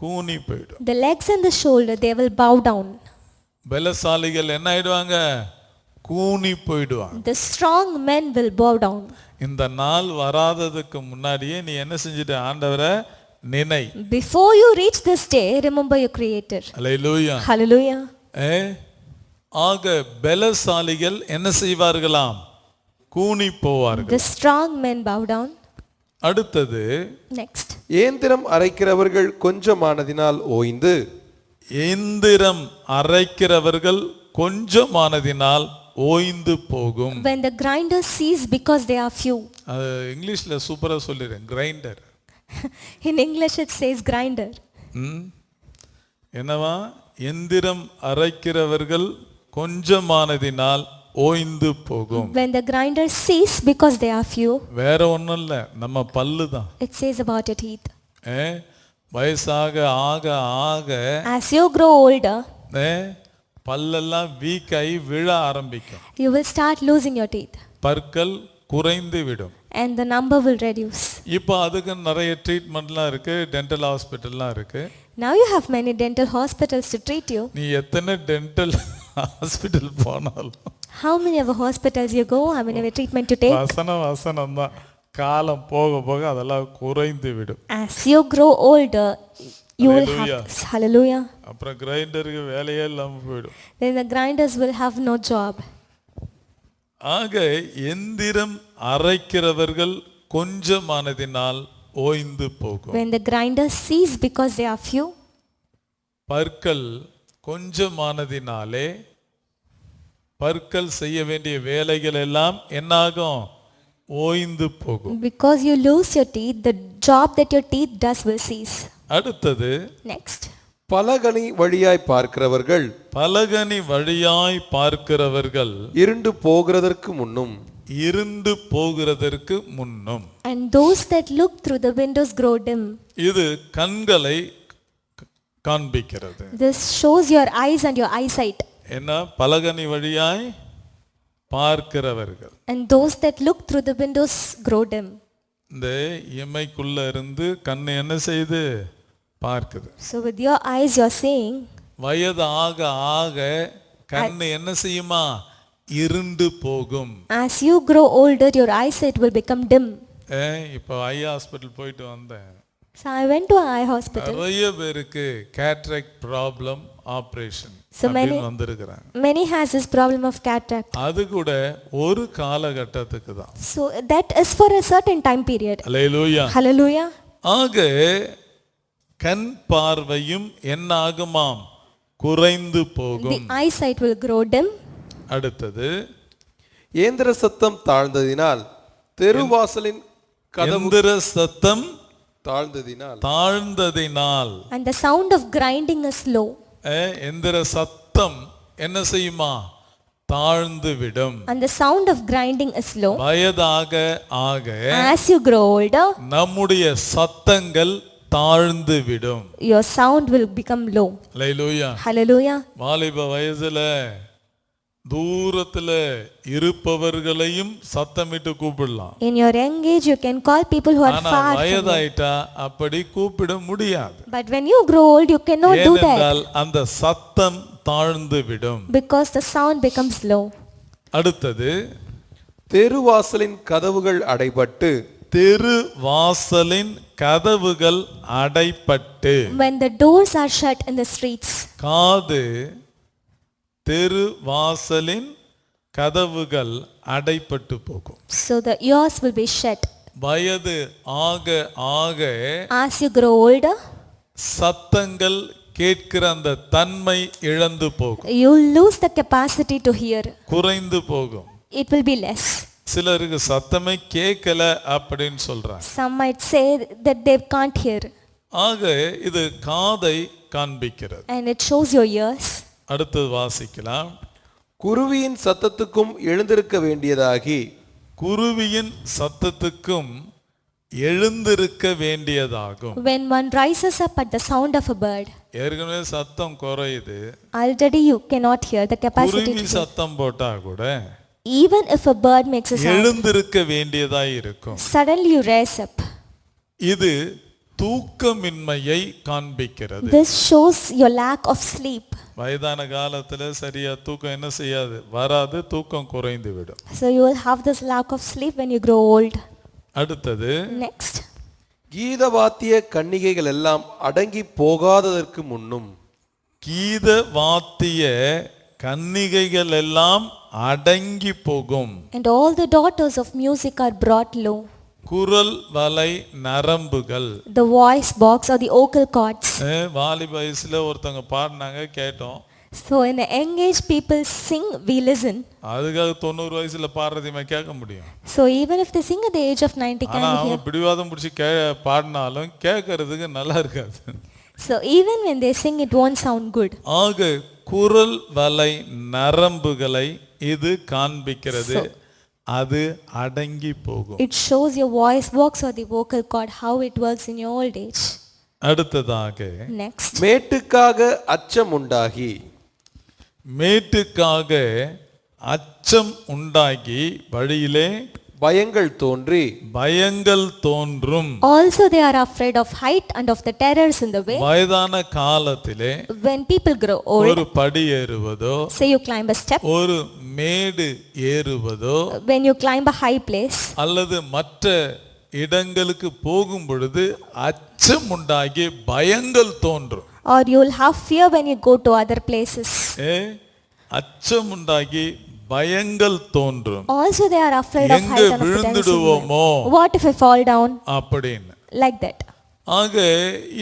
கூனி போயிடும். The legs and the shoulder, they will bow down. பலசாலிகள் என்ன ஆயிடுவாங்க? கூனி போயிடுவாங்க. The strong men will bow down. இந்த நாள் வராததுக்கு முன்னாடியே நீ என்ன செஞ்சிட்ட? ஆண்டவரை நினை. Before you reach this day, remember your creator. Hallelujah. Hallelujah. ஆக பலசாலிகள் என்ன செய்வார்களாம்? கூனி போவார்கள். The strong men bow down. அடுத்தது Next, ஏந்திரம் அரைக்கிறவர்கள் கொஞ்சமானதினால் ஓய்ந்து. எந்திரம் அரைக்கிறவர்கள் கொஞ்சமானதினால் ஓய்ந்து போகும். when the grinders cease because they are few. அது இங்கிலீஷ்ல சூப்பரா சொல்லிடுறேன், grinder. In English it says grinder. என்னவா? எந்திரம் அரைக்கிறவர்கள் கொஞ்சமானதினால் ஓய்ந்து போகும். When the grinders cease because they are few. வேற ஒண்ணும் இல்ல, நம்ம பல்லு தான். It says about your teeth. வயசாக ஆக ஆக As you grow older, பல்லெல்லாம் வீக் ஆகி விழ ஆரம்பிக்கும். you will start losing your teeth பற்கள் குறைந்து விடும். and the number will reduce. இப்போ அதுக்கு நிறைய ட்ரீட்மெண்ட்லாம் இருக்கு, டென்டல் ஹாஸ்பிட்டல்லாம் இருக்கு. Now you have many dental hospitals to treat you. நீ எத்தனை டென்டல் ஹாஸ்பிட்டல் போனாலும் How many of the hospitals you go, how many of the treatment you take? வசனம் தான், காலம் போக போக அதெல்லாம் குறைந்து விடும். As you grow older, you will Hallelujah. have this. Hallelujah. அப்புறம் கிரைண்டருக்கு வேலையே இல்லாமல் போயிடும். Then the grinders will have no job. ஆக எந்திரம் அரைக்கிறவர்கள் கொஞ்சமானதினால் ஓய்ந்து போகும். When the grinders cease because they are few, பற்கள் கொஞ்சமானதினாலே பற்கள் செய்ய வேண்டிய வேலைகள் எல்லாம் என்னாகும்? ஓய்ந்து போகும். because you lose your teeth, the job that your teeth does will cease. அடுத்தது, Next. பலகனி வழியாய் பார்க்கிறவர்கள் பலகனி வழியாய் பார்க்கிறவர்கள் இருண்டு போகிறதற்கு முன்னும் இருண்டு போகிறதற்கு முன்னும். And those that look through the windows grow dim. இது கண்களை காண்பிக்கிறது. This shows your eyes and your eyesight. என்ன? பலகனி வழியாய் பார்க்கிறவர்கள். And those that look through the windows grow dim. இந்த இமைக்குள்ள இருந்து கண்ணு என்ன செய்து பார்க்குது. So with your eyes you're seeing. வயது ஆக ஆக கண்ணு என்ன செய்யுமா? இருண்டு போகும். As you grow older, your eyesight will become dim. இப்போ ஐ ஹாஸ்பிட்டல் போயிட்டு வந்தேன். So I went to an eye hospital. நிறைய பேருக்கு கேட்ராக்ட் ப்ராப்ளம் ஆபரேஷன் So வந்திருக்கிறாங்க. many has this problem of cataract. அது கூட ஒரு காலகட்டத்துக்கு தான். So that is for a certain time period. Hallelujah. Hallelujah. ஆக கண் பார்வையும் என்ன ஆகுமாம்? குறைந்து The போகும். eyesight will grow dim. அடுத்தது, இயந்திர சத்தம் தாழ்ந்ததினால் தெருவாசலின் கதவு எந்திர சத்தம் தாழ்ந்ததினால் And the sound of grinding is low. எந்திர சத்தம் என்ன செய்யுமா? தாழ்ந்து விடும். And the sound of grinding is low. வயதாக ஆக As you grow older, நம்முடைய சத்தங்கள் தாழ்ந்து விடும். your sound will become low. Hallelujah. Hallelujah. வாலிப வயசுல தூரத்துல இருப்பவர்களையும் சத்தமிட்டு கூப்பிடலாம். In your young age, you can call people who are ஆனா far from you. வயதாயிட்டா அப்படி கூப்பிட முடியாது. But when you grow old, you cannot do that ஏனென்றால் அந்த சத்தம் தாழ்ந்து விடும். because the sound becomes low. அடுத்தது, தெருவாசலின் கதவுகள் அடைபட்டு தெரு வாசலின் கதவுகள் அடைப்பட்டு. When the doors are shut in the streets, காது தெரு வாசலின் கதவுகள் அடைப்பட்டு போகும். so the ears will be shut. வயது ஆக ஆக As you grow older, சத்தங்கள் கேட்கிற அந்த தன்மை இழந்து போகும், you lose the capacity to hear. குறைந்து போகும். It will be less. சிலருக்கு சத்தமே கேட்கல அப்படின்னு சொல்றாங்க. Some might say that they can't hear. ஆக இது காதை காண்பிக்கிறது. And it shows your ears. அடுத்தது வாசிக்கலாம். குருவியின் சத்தத்துக்கும் எழுந்திருக்க வேண்டியதாகி குருவியின் சத்தத்துக்கும் எழுந்திருக்க வேண்டியதாகும். When one rises up at the sound of a bird, ஏற்கனவே சத்தம் குறையுது, already you cannot hear the capacity குருவி to hear. சத்தம் போட்டா கூட Even if a bird makes a sound, எழுந்திருக்க வேண்டியதாய் இருக்கும். suddenly you rise up. இது தூக்கமின்மையை காண்பிக்கிறது. This shows your lack of sleep. வயதான காலத்துல சரியா தூக்கம் என்ன செய்யாது, வராது, தூக்கம் குறைந்து விடும். So you will have this lack of sleep when you grow old. அடுத்தது, Next. கீதவாத்திய கன்னிகைகள் எல்லாம் அடங்கி போகாததற்கு முன்னும் கீத வாத்திய கன்னிகைகள் எல்லாம் அடங்கி போகும். And all the daughters of music are brought low. குரல் வலை நரம்புகள். The voice box or the vocal cords. வாலிப வயசுல ஒருத்தவங்க பாடினாங்க, கேட்டோம். So in the young age people sing, we listen. அதுக்காக 90 வயசுல பாடுறதையுமே கேட்க முடியும். So even if they sing at the age of 90, ஆனா can we அவங்க hear? பிடிவாதம் பிடிச்சி பாடினாலும் கேட்கறதுக்கு நல்லா இருக்காது. So even when they sing, it won't sound good. ஆக குரல் வலை நரம்புகளை இது காண்பிக்கிறது. அது அடங்கி போகும். It shows your voice box or the vocal cord, how it works in your old age. அடுத்ததாக Next, மேட்டுக்காக அச்சம் உண்டாகி மேட்டுக்காக அச்சம் உண்டாகி வழியிலே பயங்கள் தோன்றி பயங்கள் தோன்றும். also they are afraid of height and of the terrors in the way. வயதான காலத்திலே When people grow old, ஒரு படி ஏறுவதோ say you climb a step, ஒரு மேடு ஏறுவதோ when you climb a high place, அல்லது மற்ற இடங்களுக்கு போகும் பொழுது அச்சம் உண்டாகி பயங்கள் தோன்றும். or you will have fear when you go to other places. அச்சம் உண்டாகி பயங்கள் தோன்றும். Also they are afraid of எங்க height and of the terrors in the விழுந்துடுவோமோ way. What if I fall down? அப்படின்னு. Like that. ஆக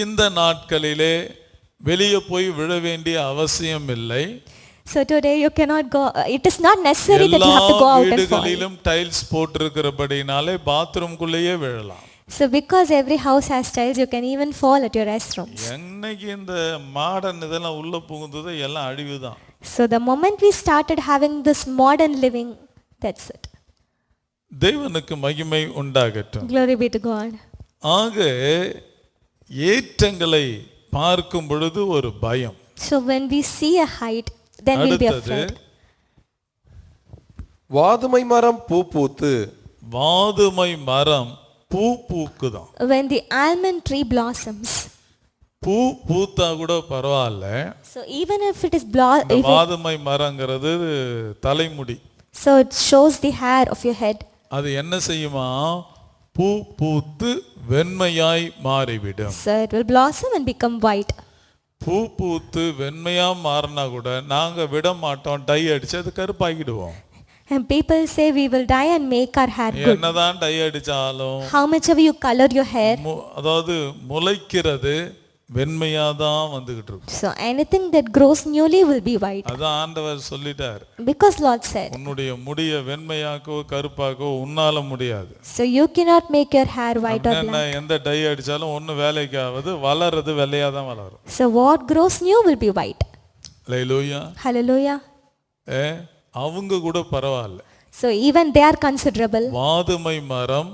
இந்த நாட்களிலே வெளியே போய் விழ வேண்டிய அவசியம் இல்லை. So today you cannot go, it is not necessary that எல்லா you have to go out and fall. வீடுகளிலும் tiles போட்டிருக்கிறபடினாலே பாத்ரூம்குள்ளேயே விழலாம். So because every house has tiles, you can even fall at your restrooms. என்னைக்கு இந்த modern இதெல்லாம் உள்ள புகுந்ததோ எல்லாம் அழிவுதான். So the moment we started having this modern living, that's it. தேவனுக்கு மகிமை உண்டாகட்டும். Glory be to God. ஆக ஏற்றங்களை பார்க்கும் பொழுது ஒரு பயம். So when we see a height, then we'll be அடுத்தது afraid. வாதுமை மரம் பூ பூத்து வாதுமை மரம் பூ பூக்குதான். When the almond tree blossoms, பூ பூத்தா கூட பரவாயில்ல. so even if it is இந்த வாதுமை மரங்கிறது தலைமுடி. so it shows the hair of your head. அது என்ன செய்யுமா? பூ பூத்து வெண்மையாய் மாறிவிடும். So it will blossom and become white. பூ பூத்து வெண்மையா மாறினா கூட நாங்க விட மாட்டோம், டை அடிச்சு அது கருப்பாக்கிடுவோம். And people say we will dye and make our hair good. என்னதான் டை அடிச்சாலும் How much ever you color your hair, அதாவது முளைக்கிறது வெண்மையா தான் வந்துகிட்டு இருக்கும். so anything that grows newly will be white. அதான் ஆண்டவர் சொல்லிட்டார், Because Lord said, உன்னுடைய முடிய வெண்மையாக்கோ கருப்பாக்கோ உன்னால முடியாது. so you cannot make your hair white or என்ன black. எந்த டை அடிச்சாலும் ஒண்ணு வேலைக்கு ஆகுது, வளர்றது வெள்ளையா தான் வளரும். So what grows new will be white. Hallelujah. Hallelujah. அவங்க கூட பரவாயில்ல. So even they are considerable. வாதுமை மரம்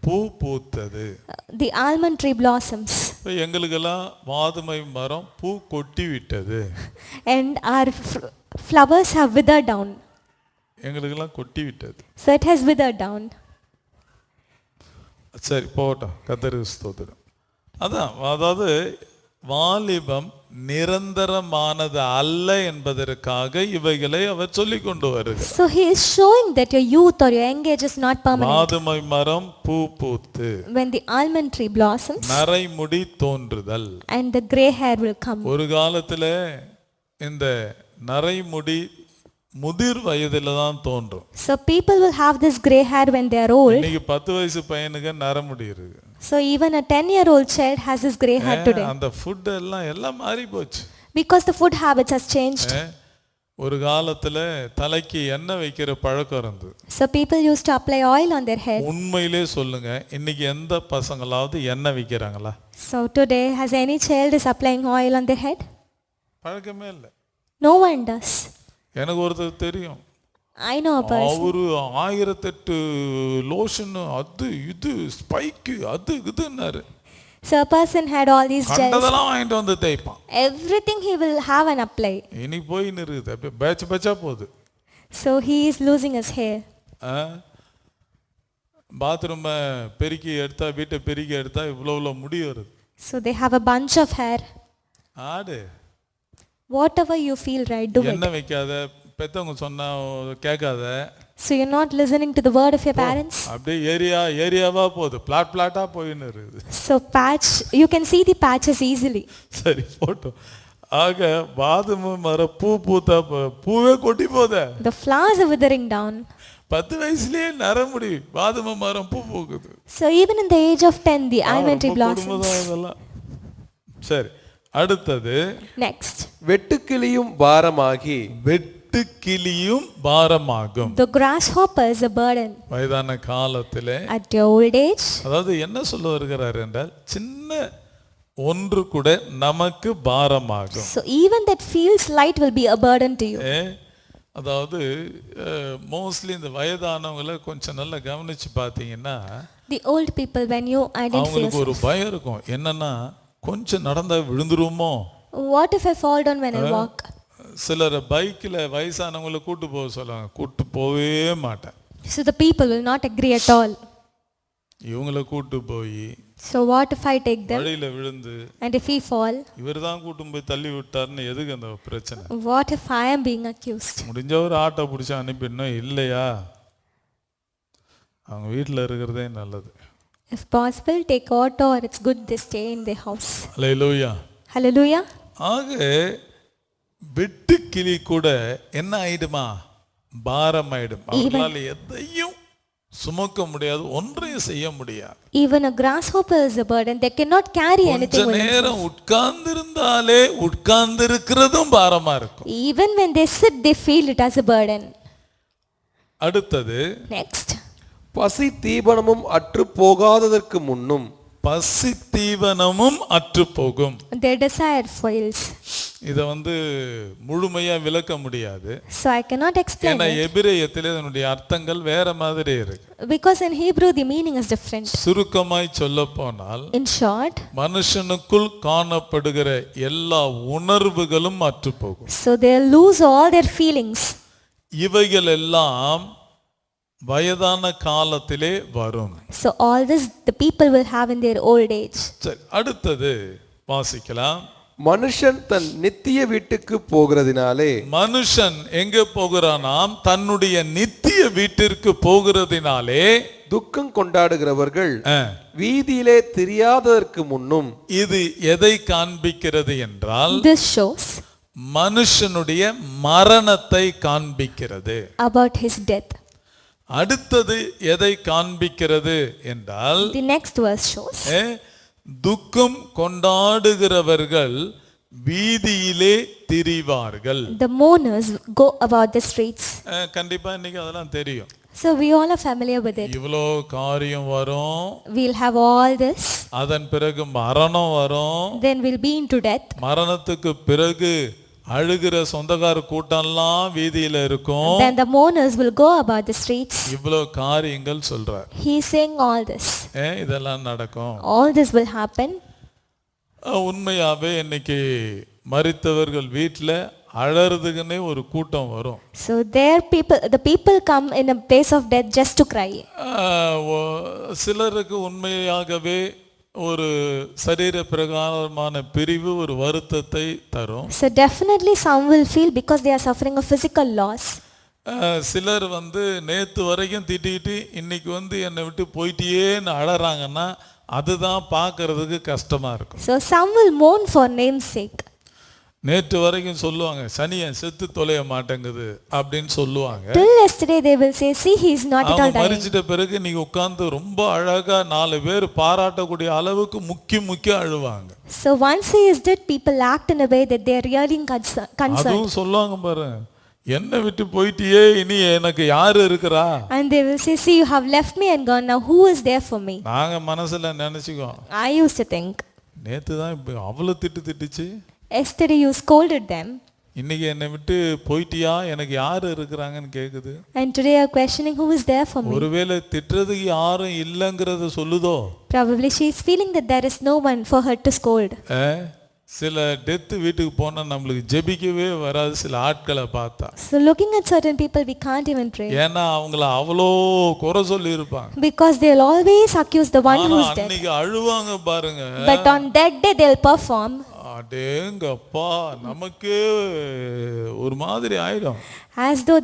பூ பூத்தது. The almond tree blossoms. இப்போ எங்களுக்கெல்லாம் வாதுமை மரம் பூ கொட்டி விட்டது. And our flowers have withered down. எங்களுக்கெல்லாம் கொட்டி விட்டது. So it has withered down. சரி போகட்டும், கர்த்தருக்கு ஸ்தோத்திரம். அதான் அதாவது வாலிபம் நிரந்தரமானது அல்ல என்பதற்காக இவைகளை அவர் சொல்லிக் கொண்டு வருகிறார். So he is showing that your youth or your young age is not permanent. வாதுமை மரம் பூ பூத்து When the almond tree blossoms, நரைமுடி தோன்றுதல். and the gray hair will come. ஒரு காலத்துல இந்த நரைமுடி முதிர் வயதில தான் தோன்றும். So people will have this gray hair when they are old. இன்னைக்கு 10 வயசு பையனுக்கு நரைமுடி இருக்கு. So even a 10-year-old child has this gray hair today. அந்த ஃபுட் எல்லாம் மாறி போச்சு. Because the food habits has changed. ஒரு காலத்துல தலைக்கு எண்ணெய் வைக்கிற பழக்கம் இருந்தது. So people used to apply oil on their head. உண்மையிலே சொல்லுங்க, இன்னைக்கு எந்த பசங்களாவது எண்ணெய் வைக்கிறாங்களா? So today has any child is applying oil on their head? பழக்கமே இல்லை. No one does. எனக்கு ஒருத்தர் தெரியும். I know a person. அவரு 1008 லோஷன் அது இது ஸ்பைக்கு அது இதுன்னாரு. So a person had all these gels. கண்டதெல்லாம் வாங்கிட்டு வந்து தேய்ப்பான். Everything he will have and apply. இனி போய் நிறுது, அப்படியே பேட்ச் பேட்சா போகுது. So he is losing his hair. Bathroom பெருக்கி எடுத்தா, வீட்டை பெருக்கி எடுத்தா இவ்வளோ முடி வருது. So they have a bunch of hair. ஆடு. Whatever you feel right, do it. எண்ணெய் வைக்காத, பெத்தவங்க சொன்னா கேட்காத. So you're not listening to the word of your parents. அப்படியே ஏரியாவா போகுது, பிளாட்டா போயின்னு இருக்குது. So you can see the patches easily. சரி போட்டோம். ஆக வாதுமை மரம் பூ பூத்தா பூவே கொட்டி போதே. The flowers are withering down. 10 வயசுலயே நரமுடி வாதுமை மரம் பூ பூக்குது. So even in the age of 10, the almond tree blossoms. சரி, அடுத்தது Next. வெட்டுக்கிளியும் பாரமாகி வெட்டுக்கிளியும் பாரமாகும். The grasshopper is a burden. வயதான காலத்திலே At your old age. அதாவது என்ன சொல்ல வருகிறார் என்றால், சின்ன ஒன்று கூட நமக்கு பாரமாகும். So even that feels light will be a burden to you. அதாவது மோஸ்ட்லி இந்த வயதானவங்களை கொஞ்சம் நல்லா கவனிச்சு பார்த்தீங்கன்னா, The old people, when you identify அவங்களுக்கு ஒரு yourself, பயம் இருக்கும். என்னன்னா, கொஞ்சம் நடந்தா விழுந்துருவோமோ. What if I fall down when I walk? சிலர் பைக்கில் வயசானவங்களை கூட்டு போக சொல்லுவாங்க, கூட்டு போவே மாட்டேன். So the people will not agree at all. இவங்களை கூட்டு போய் So what if I take them வழியில விழுந்து and if he fall? இவர் தான் கூட்டும் போய் தள்ளி விட்டாருன்னு எதுக்கு அந்த பிரச்சனை? What if I am being accused? முடிஞ்ச ஒரு ஆட்டோ பிடிச்சி அனுப்பிடணும். இல்லையா, அவங்க வீட்டில் இருக்கிறதே நல்லது. If possible, take auto, or it's good they stay in their house. Hallelujah. Hallelujah. ஆக வெட்டுக்கிளி கூட என்ன ஆயிடுமா, பாரம் ஆயிடும். அவர்களால் எதையும் சுமக்க முடியாது, ஒன்றையும் செய்ய முடியாது. Even a grasshopper is a burden. They cannot carry anything. கொஞ்ச நேரம் உட்கார்ந்திருந்தாலே உட்கார்ந்திருக்கிறதும் பாரமா இருக்கும். Even when they sit, they feel it as a burden. அடுத்தது, Next. பசி தீபனமும் அற்று போகாததற்கு முன்னும் பசி தீவனமும் அற்று போகும். Their desire fails. இதை முழுமையா விளக்க முடியாது. So I cannot explain ஏன்னா it. எபிரேயத்திலே அதனுடைய அர்த்தங்கள் வேற மாதிரி இருக்கு. Because in Hebrew the meaning is different. சுருக்கமாய் சொல்ல போனால், In short, மனுஷனுக்குள் காணப்படுகிற எல்லா உணர்வுகளும் அற்று போகும். so they lose all their feelings. இவைகள் எல்லாம் வயதான காலத்திலே வரும். So all this the people will have in their old age. சரி, அடுத்தது வாசிக்கலாம். மனுஷன் தன் நித்திய வீட்டுக்கு போகிறதினாலே மனுஷன் எங்கே போகிறானாம்? தன்னுடைய நித்திய வீட்டிற்கு போகிறதினாலே துக்கம் கொண்டாடுகிறவர்கள் வீதியிலே தெரியாததற்கு முன்னும். இது எதை காண்பிக்கிறது என்றால், This shows மனுஷனுடைய மரணத்தை காண்பிக்கிறது. about his death. அடுத்தது எதை காண்பிக்கிறது என்றால், The next verse shows துக்கம் கொண்டாடுகிறவர்கள் வீதியிலே திரிவார்கள். the mourners go about the streets. கண்டிப்பா இன்னைக்கு அதெல்லாம் தெரியும். So we all are familiar with it. இவ்வளோ காரியம் வரும், We'll have all this, அதன் பிறகு மரணம் வரும். then we'll be into death. மரணத்துக்கு பிறகு அழுகிற சொந்தக்கார கூட்டம்லாம் வீதியில இருக்கும். Then the mourners will go about the streets. இவ்வளோ காரியங்கள் சொல்றார். He's saying all this. இதெல்லாம் நடக்கும். All this will happen. உண்மையாவே இன்னைக்கு மரித்தவர்கள் வீட்டில் அழறதுக்குன்னே ஒரு கூட்டம் வரும். So the people come in a place of death just to cry. சிலருக்கு உண்மையாகவே ஒரு சரீர பிரகாரமான பிரிவு ஒரு வருத்தத்தை தரும். So definitely some will feel because they are suffering a physical loss. சிலர் நேத்து வரைக்கும் திட்டிட்டு இன்னைக்கு என்னை விட்டு போயிட்டியேன்னு அழறாங்கன்னா அதுதான் பார்க்கறதுக்கு கஷ்டமா இருக்கும். So some will mourn for name's sake. நேற்று வரைக்கும் சொல்லுவாங்க, சனியன் செத்து தொலைய மாட்டேங்குது அப்படின்னு சொல்லுவாங்க. Till yesterday they will say, see, he is not at all dying. மரிச்சிட்ட பிறகு நீங்க உட்கார்ந்து ரொம்ப அழகா 4 பேர் பாராட்டக்கூடிய அளவுக்கு முக்கி அழுவாங்க. So once he is dead, people act in a way that they are really concerned. அதுவும் சொல்லுவாங்க பாரு, என்ன விட்டு போயிட்டியே, இனி எனக்கு யாரு இருக்கிறா? And they will say, see, you have left me and gone, now who is there for me? நாங்க மனசுல நினைச்சுக்கோ, I used to think, நேத்து தான் அவ்வளவு திட்டுச்சு, yesterday you scolded them, இன்னைக்கு என்னை விட்டு போயிட்டியா, எனக்கு யாரு இருக்கிறாங்கன்னு கேக்குது. and today you are questioning who is there for me. ஒருவேளை திட்டுறதுக்கு யாரும் இல்லைங்கிறத சொல்லுதோ? Probably she is feeling that there is no one for her to scold. சில டெத் வீட்டுக்கு போனா நம்மளுக்கு ஜெபிக்கவே வராது சில ஆட்களை பார்த்தா. So looking at certain people we can't even pray. ஏன்னா அவங்கள அவ்வளோ குறை சொல்லி இருப்பாங்க. Because they'll always accuse the one who is dead. அன்னைக்கு அழுவாங்க பாருங்க. But on that day they'll perform. அடேங்கப்பா, நமக்கே ஒரு மாதிரி ஆயிடும். As though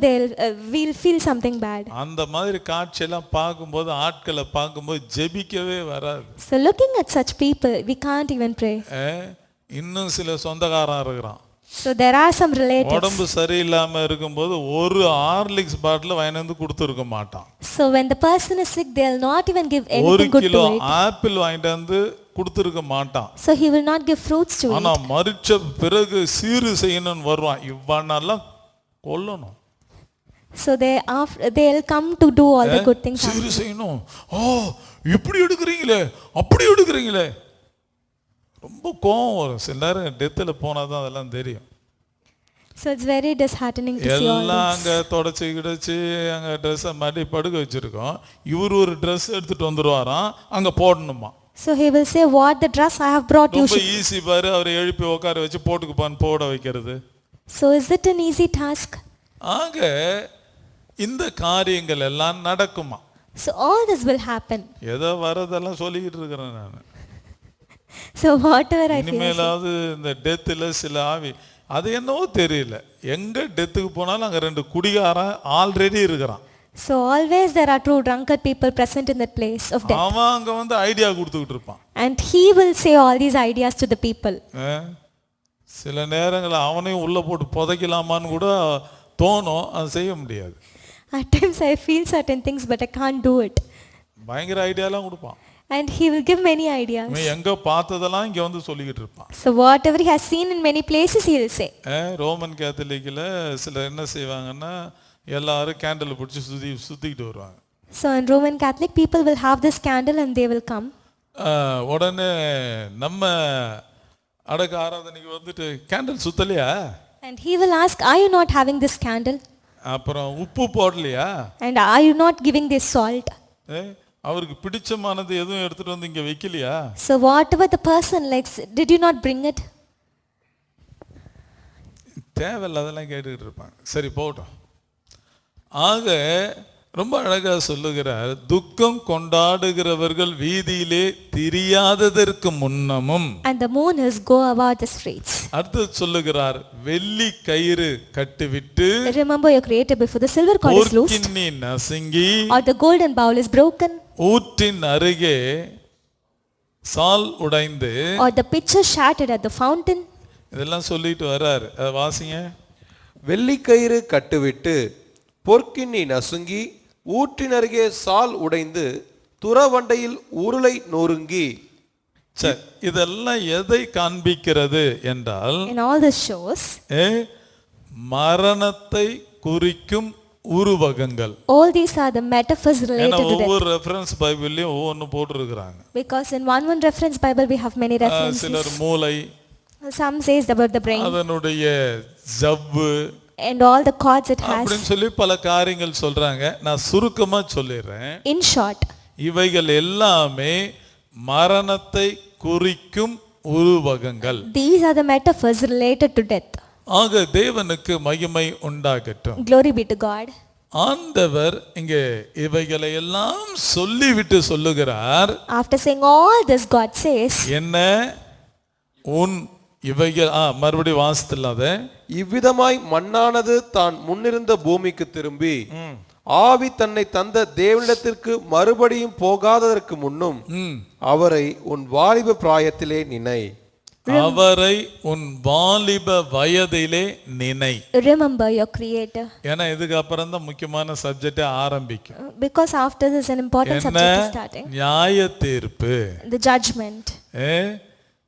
we'll feel something bad. அந்த மாதிரி காட்சியெல்லாம் பார்க்கும்போது ஆட்களை பார்க்கும்போது ஜெபிக்கவே வராது. So looking at such people we can't even pray. இன்னும் சில சொந்தக்காரன் இருக்கிறான். So there are some relatives. உடம்பு சரியில்லாம இருக்கும்போது ஒரு ஹார்லிக்ஸ் பாட்டில் வாங்கி வந்து கொடுத்துருக்க மாட்டான். So when the person is sick they'll not even give anything good to ஒரு கிலோ eat. ஆப்பிள் வாங்கிட்டு வந்து கொடுத்துருக்க மாட்டான். So he will not give fruits to ஆனா eat. மரிச்ச பிறகு சீரு செய்யணும்னு வருவான், இவனெல்லாம் கொல்லணும். So they'll come to do all the good things. சீரு செய்யணும். இப்படி எடுக்கிறீங்களே, அப்படி எடுக்கிறீங்களே, ரொம்ப கோவம் வரும். சில நேரம் டெத்தில் போனால் தான் அதெல்லாம் தெரியும். So it's very disheartening to see all எல்லாம் this. அங்கே தொடச்சி கிடச்சி அங்கே ட்ரெஸ்ஸை மாட்டி படுக்க வச்சுருக்கோம். இவர் ஒரு ட்ரெஸ் எடுத்துகிட்டு வந்துடுவாராம், அங்கே போடணுமா. So he will say, what the dress I have brought you ரொம்ப should. ஈஸி பாரு, அவரை எழுப்பி உட்கார வச்சு போட்டுக்குப்பான்னு போட வைக்கிறது. So is it an easy task? ஆக இந்த காரியங்கள் எல்லாம் நடக்குமா? So all this will happen. ஏதோ வரதெல்லாம் சொல்லிக்கிட்டு இருக்கிறேன் நான். So whatever I feel. இனிமேலாவது இந்த டெத்தில் சில ஆவி அது என்னவோ தெரியல, எங்க டெத்துக்கு போனாலும் அங்க 2 குடிகாரன் ஆல்ரெடி இருக்கிறான். So always there are 2 drunkard people present in that place of death. அவன் அங்க வந்து ஐடியா கொடுத்துக்கிட்டு இருப்பான். And he will say all these ideas to the people. சில நேரங்களில் அவனையும் உள்ள போட்டு புதைக்கலாமான்னு கூட தோணும், அது செய்ய முடியாது. At times I feel certain things but I can't do it. பயங்கர ஐடியாலாம் கொடுப்பான். And he will give many ideas. இவன் எங்க பார்த்ததெல்லாம் இங்க வந்து சொல்லிக்கிட்டு இருப்பான். So whatever he has seen in many places he will say. Roman கேத்தலிக்கில் சிலர் என்ன செய்வாங்கன்னா எல்லாரும் கேண்டில் பிடிச்சி சுத்திக்கிட்டு வருவாங்க. So in Roman Catholic people will have this candle and they will come. உடனே நம்ம அடக்க ஆராதனைக்கு வந்துட்டு candle சுத்தலையா? And he will ask, are you not having this candle? அப்புறம் உப்பு போடலையா? And are you not giving this salt? அவருக்கு பிடிச்சமானது எதுவும் எடுத்துட்டு வந்து இங்க வைக்கலையா? So whatever the person likes, did you not bring it? தேவையில்ல அதெல்லாம் கேட்டுக்கிட்டு இருப்பாங்க. சரி போகட்டும். ஆக ரொம்ப அழகா சொல்லுகிறார், துக்கம் கொண்டாடுகிறவர்கள் வீதியிலே திரியாததற்கு முன்னமும். And the mourners go about the streets. அடுத்து சொல்லுகிறார், வெள்ளி கயிறு கட்டிவிட்டு Remember your creator before the silver cord is loosed. போர்க்கிண்ணி நசுங்கி Or the golden bowl is broken. ஊற்றின் அருகே சால் உடைந்து. Or the pitcher shattered at the fountain. இதெல்லாம் சொல்லிட்டு வர்றாரு, அதை வாசிங்க. வெள்ளிக்கயிறு கட்டுவிட்டு பொற்கிண்ணி நசுங்கி ஊற்றின் அருகே சால் உடைந்து துறவண்டையில் உருளை நொறுங்கி. சரி, இதெல்லாம் எதை காண்பிக்கிறது என்றால், In all this shows, மரணத்தை குறிக்கும் உருவகங்கள். all these are the metaphors ஏன்னா related to death. ஒவ்வொரு ரெஃபரன்ஸ் பைபிள்லயும் ஒவ்வொன்று போட்டிருக்கிறாங்க. Because in one reference Bible we have many references. சிலர் மூளை, Some says about the brain அதனுடைய ஜவ்வு and all the cords it has. அப்படின்னு சொல்லி பல காரியங்கள் சொல்றாங்க. நான் சுருக்கமா சொல்லிடுறேன். In short, இவைகள் எல்லாமே மரணத்தை குறிக்கும் உருவகங்கள். these are the metaphors related to death. ஆக தேவனுக்கு மகிமை உண்டாகட்டும். Glory be to God. ஆண்டவர் இங்கே இவைகளை எல்லாம் சொல்லிவிட்டு சொல்லுகிறார், After saying all this, God says, என்ன உன் இவைகள் மறுபடியும் வாசித்துலாத. இவ்விதமாய் மண்ணானது தான் முன்னிருந்த பூமிக்கு திரும்பி ஆவி தன்னை தந்த தேவனிடத்திற்கு மறுபடியும் போகாததற்கு முன்னும் அவரை உன் வாலிப பிராயத்திலே நினை. அவரை உன் வாலிப வயதிலே நினை. Remember your creator. ஏன்னா இதுக்கு அப்புறம் தான் முக்கியமான சப்ஜெக்ட் ஆரம்பிக்கும். Because after this an important subject is starting. நியாய தீர்ப்பு, The judgment.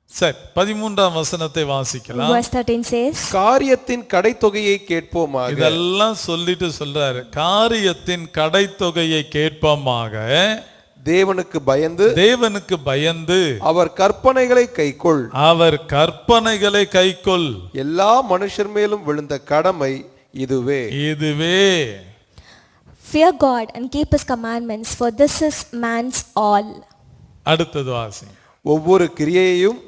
சரி, 13ஆம் வசனத்தை வாசிக்கலாம். Verse 13 says, காரியத்தின் கடைத்தொகையை கேட்போமாக. இதெல்லாம் சொல்லிட்டு சொல்றாரு, காரியத்தின் கடைத்தொகையை கேட்போமாக. தேவனுக்கு பயந்து அவர் கற்பனைகளை கைக்கொள். அவர் கற்பனைகளை கைக்கொள். எல்லா மனுஷர் மேலும் விழுந்த கடமை இதுவே. Fear God and keep his commandments, for this is man's all. அடுத்தது வாசி. ஒவ்வொரு கிரியையையும்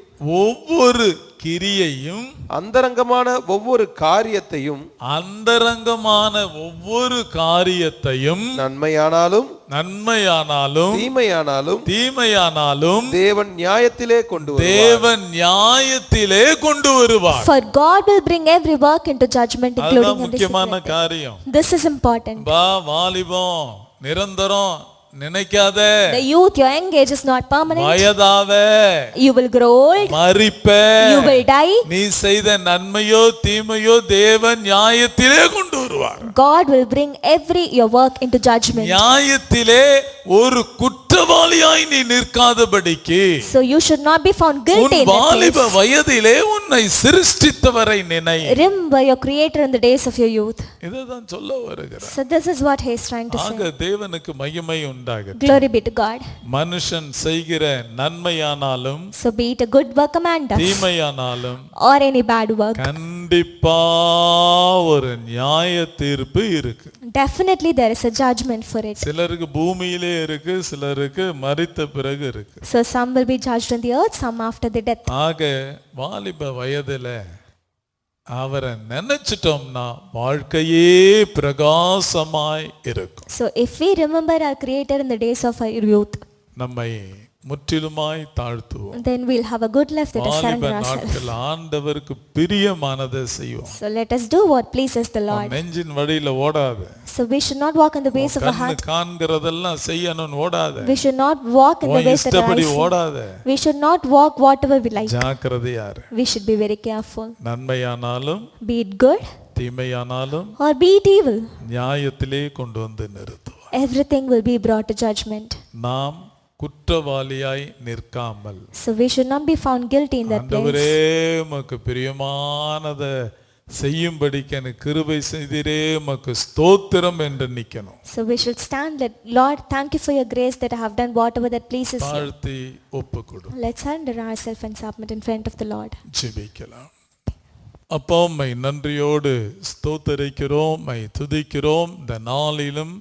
அந்தரங்கமான ஒவ்வொரு காரியத்தையும் நன்மையானாலும் தீமையானாலும் தேவன் நியாயத்திலே கொண்டு வருவார். For God will bring every work into judgment, including and முக்கியமான காரியம். This is important. வாலிபம் நிரந்தரம் நினைக்காத. The youth, your young age is not permanent. வயதாவே, you will grow old. மரிப்பே, you will die. நீ செய்த நன்மையோ தீமையோ தேவன் நியாயத்திலே கொண்டு வருவார். God will bring every your work into judgment. நியாயத்திலே ஒரு குற்றவாளியாய் நீ நிற்காதபடிக்கு. So you should not be found guilty in that place. வாலிப வயதிலே உன்னை சிருஷ்டித்தவரை நினை. Remember your creator in the days of your youth. இதுதான் சொல்ல வருகிறார். So this is what he is trying to say. ஆக தேவனுக்கு மகிமை உண்டாகட்டும். Glory be to God. மனுஷன் செய்கிற நன்மையானாலும், so be it a good work a man does, தீமையானாலும், or any bad work, கண்டிப்பா ஒரு நியாய தீர்ப்பு இருக்கு. Definitely there is a judgment for it. சிலருக்கு பூமியிலே இருக்கு, சிலர் இருக்கு, மரித்த பிறகு இருக்கு. So some will be judged on the earth, some after the death. ஆக வாலிப வயதுல அவரை நினைச்சிட்டோம்னா வாழ்க்கையே பிரகாசமாய் இருக்கும். So if we remember our Creator in the days of our youth, நம்மை முற்றிலுமாய் தாழ்த்துவோம். then we'll have a good life. Let us வாலிப surrender ourselves. நாட்கள் ஆண்டவருக்கு பிரியமானதை செய்வோம். So let us do what pleases the Lord. நெஞ்சின் வழியில ஓடாத, So we should not walk in the ways of our கண்ணு heart. காண்கிறதெல்லாம் செய்யணும்னு ஓடாத, We should not walk in the உன் ways that our இஷ்டப்படி eyes see. ஓடாத, We should not walk whatever we like. ஜாக்கிரதையாரு. We should be very careful. நன்மையானாலும் Be it good தீமையானாலும் or be it evil, நியாயத்திலே கொண்டு வந்து நிறுத்துவார். everything will be brought to judgment. நாம் குற்றவாளியாய் நிற்காமல், So we should not be found guilty in that ஆண்டவரே place. உமக்கு பிரியமானதை செய்யும்படிக்கு எனக்கு கிருபை செய்தீரே உமக்கு ஸ்தோத்திரம் என்று நிக்கணும். So we should stand that, Lord, thank you for your grace that I have done whatever that pleases you. தாழ்த்தி ஒப்புக்கொடு. Let's surrender ourselves and submit in front of the Lord. ஜெபிக்கலாம். அப்பா உம்மை நன்றியோடு ஸ்தோத்தரிக்கிறோம், உம்மை துதிக்கிறோம். இந்த நாளிலும்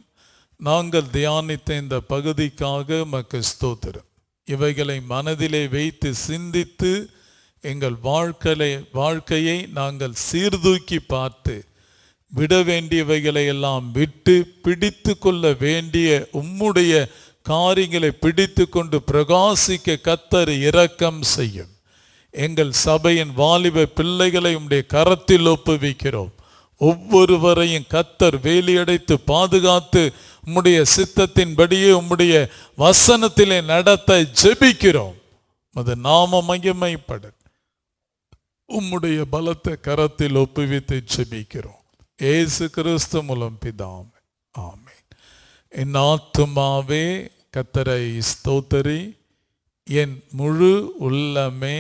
நாங்கள் தியானித்த இந்த பகுதிக்காக உமக்கு ஸ்தோத்திரம். இவைகளை மனதிலே வைத்து சிந்தித்து எங்கள் வாழ்க்கையை நாங்கள் சீர்தூக்கி பார்த்து விட வேண்டியவைகளை எல்லாம் விட்டு பிடித்து கொள்ள வேண்டிய உம்முடைய காரியங்களை பிடித்து கொண்டு பிரகாசிக்க கர்த்தர் இரக்கம் செய்யும். எங்கள் சபையின் வாலிப பிள்ளைகளை உம்முடைய கரத்தில் ஒப்புவிக்கிறோம். ஒவ்வொருவரையும் கர்த்தர் வேலியடைத்து பாதுகாத்து உம்முடைய சித்தத்தின்படியே உம்முடைய வசனத்திலே நடத்த ஜெபிக்கிறோம். அது நாம மகிமைப்பட உம்முடைய பலத்த கரத்தில் ஒப்புவித்து ஜெபிக்கிறோம். இயேசு கிறிஸ்து மூலம் பிதாவே, ஆமென். என் ஆத்துமாவே கர்த்தரை ஸ்தோத்தரி, என் முழு உள்ளமே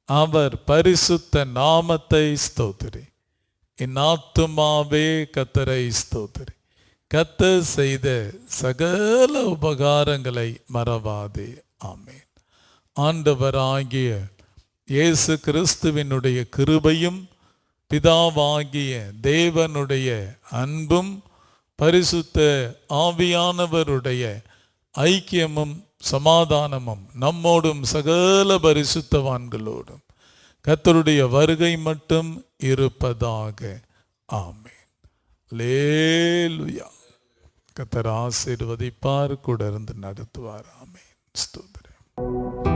அவர் பரிசுத்த நாமத்தை ஸ்தோத்தரி. என் ஆத்துமாவே கர்த்தரை ஸ்தோத்தரி. கர்த்தர் செய்த சகல உபகாரங்களை மறவாதே. ஆமென். ஆண்டவராகிய இயேசு கிறிஸ்துவினுடைய கிருபையும் பிதாவாகிய தேவனுடைய அன்பும் பரிசுத்த ஆவியானவருடைய ஐக்கியமும் சமாதானமும் நம்மோடும் சகல பரிசுத்தவான்களோடும் கர்த்தருடைய வருகை மட்டும் இருப்பதாக. ஆமென். அல்லேலூயா. கர்த்தர் ஆசீர்வதிப்பார், கூட இருந்து நடத்துவார். ஆமென். ஸ்தோத்திரம்.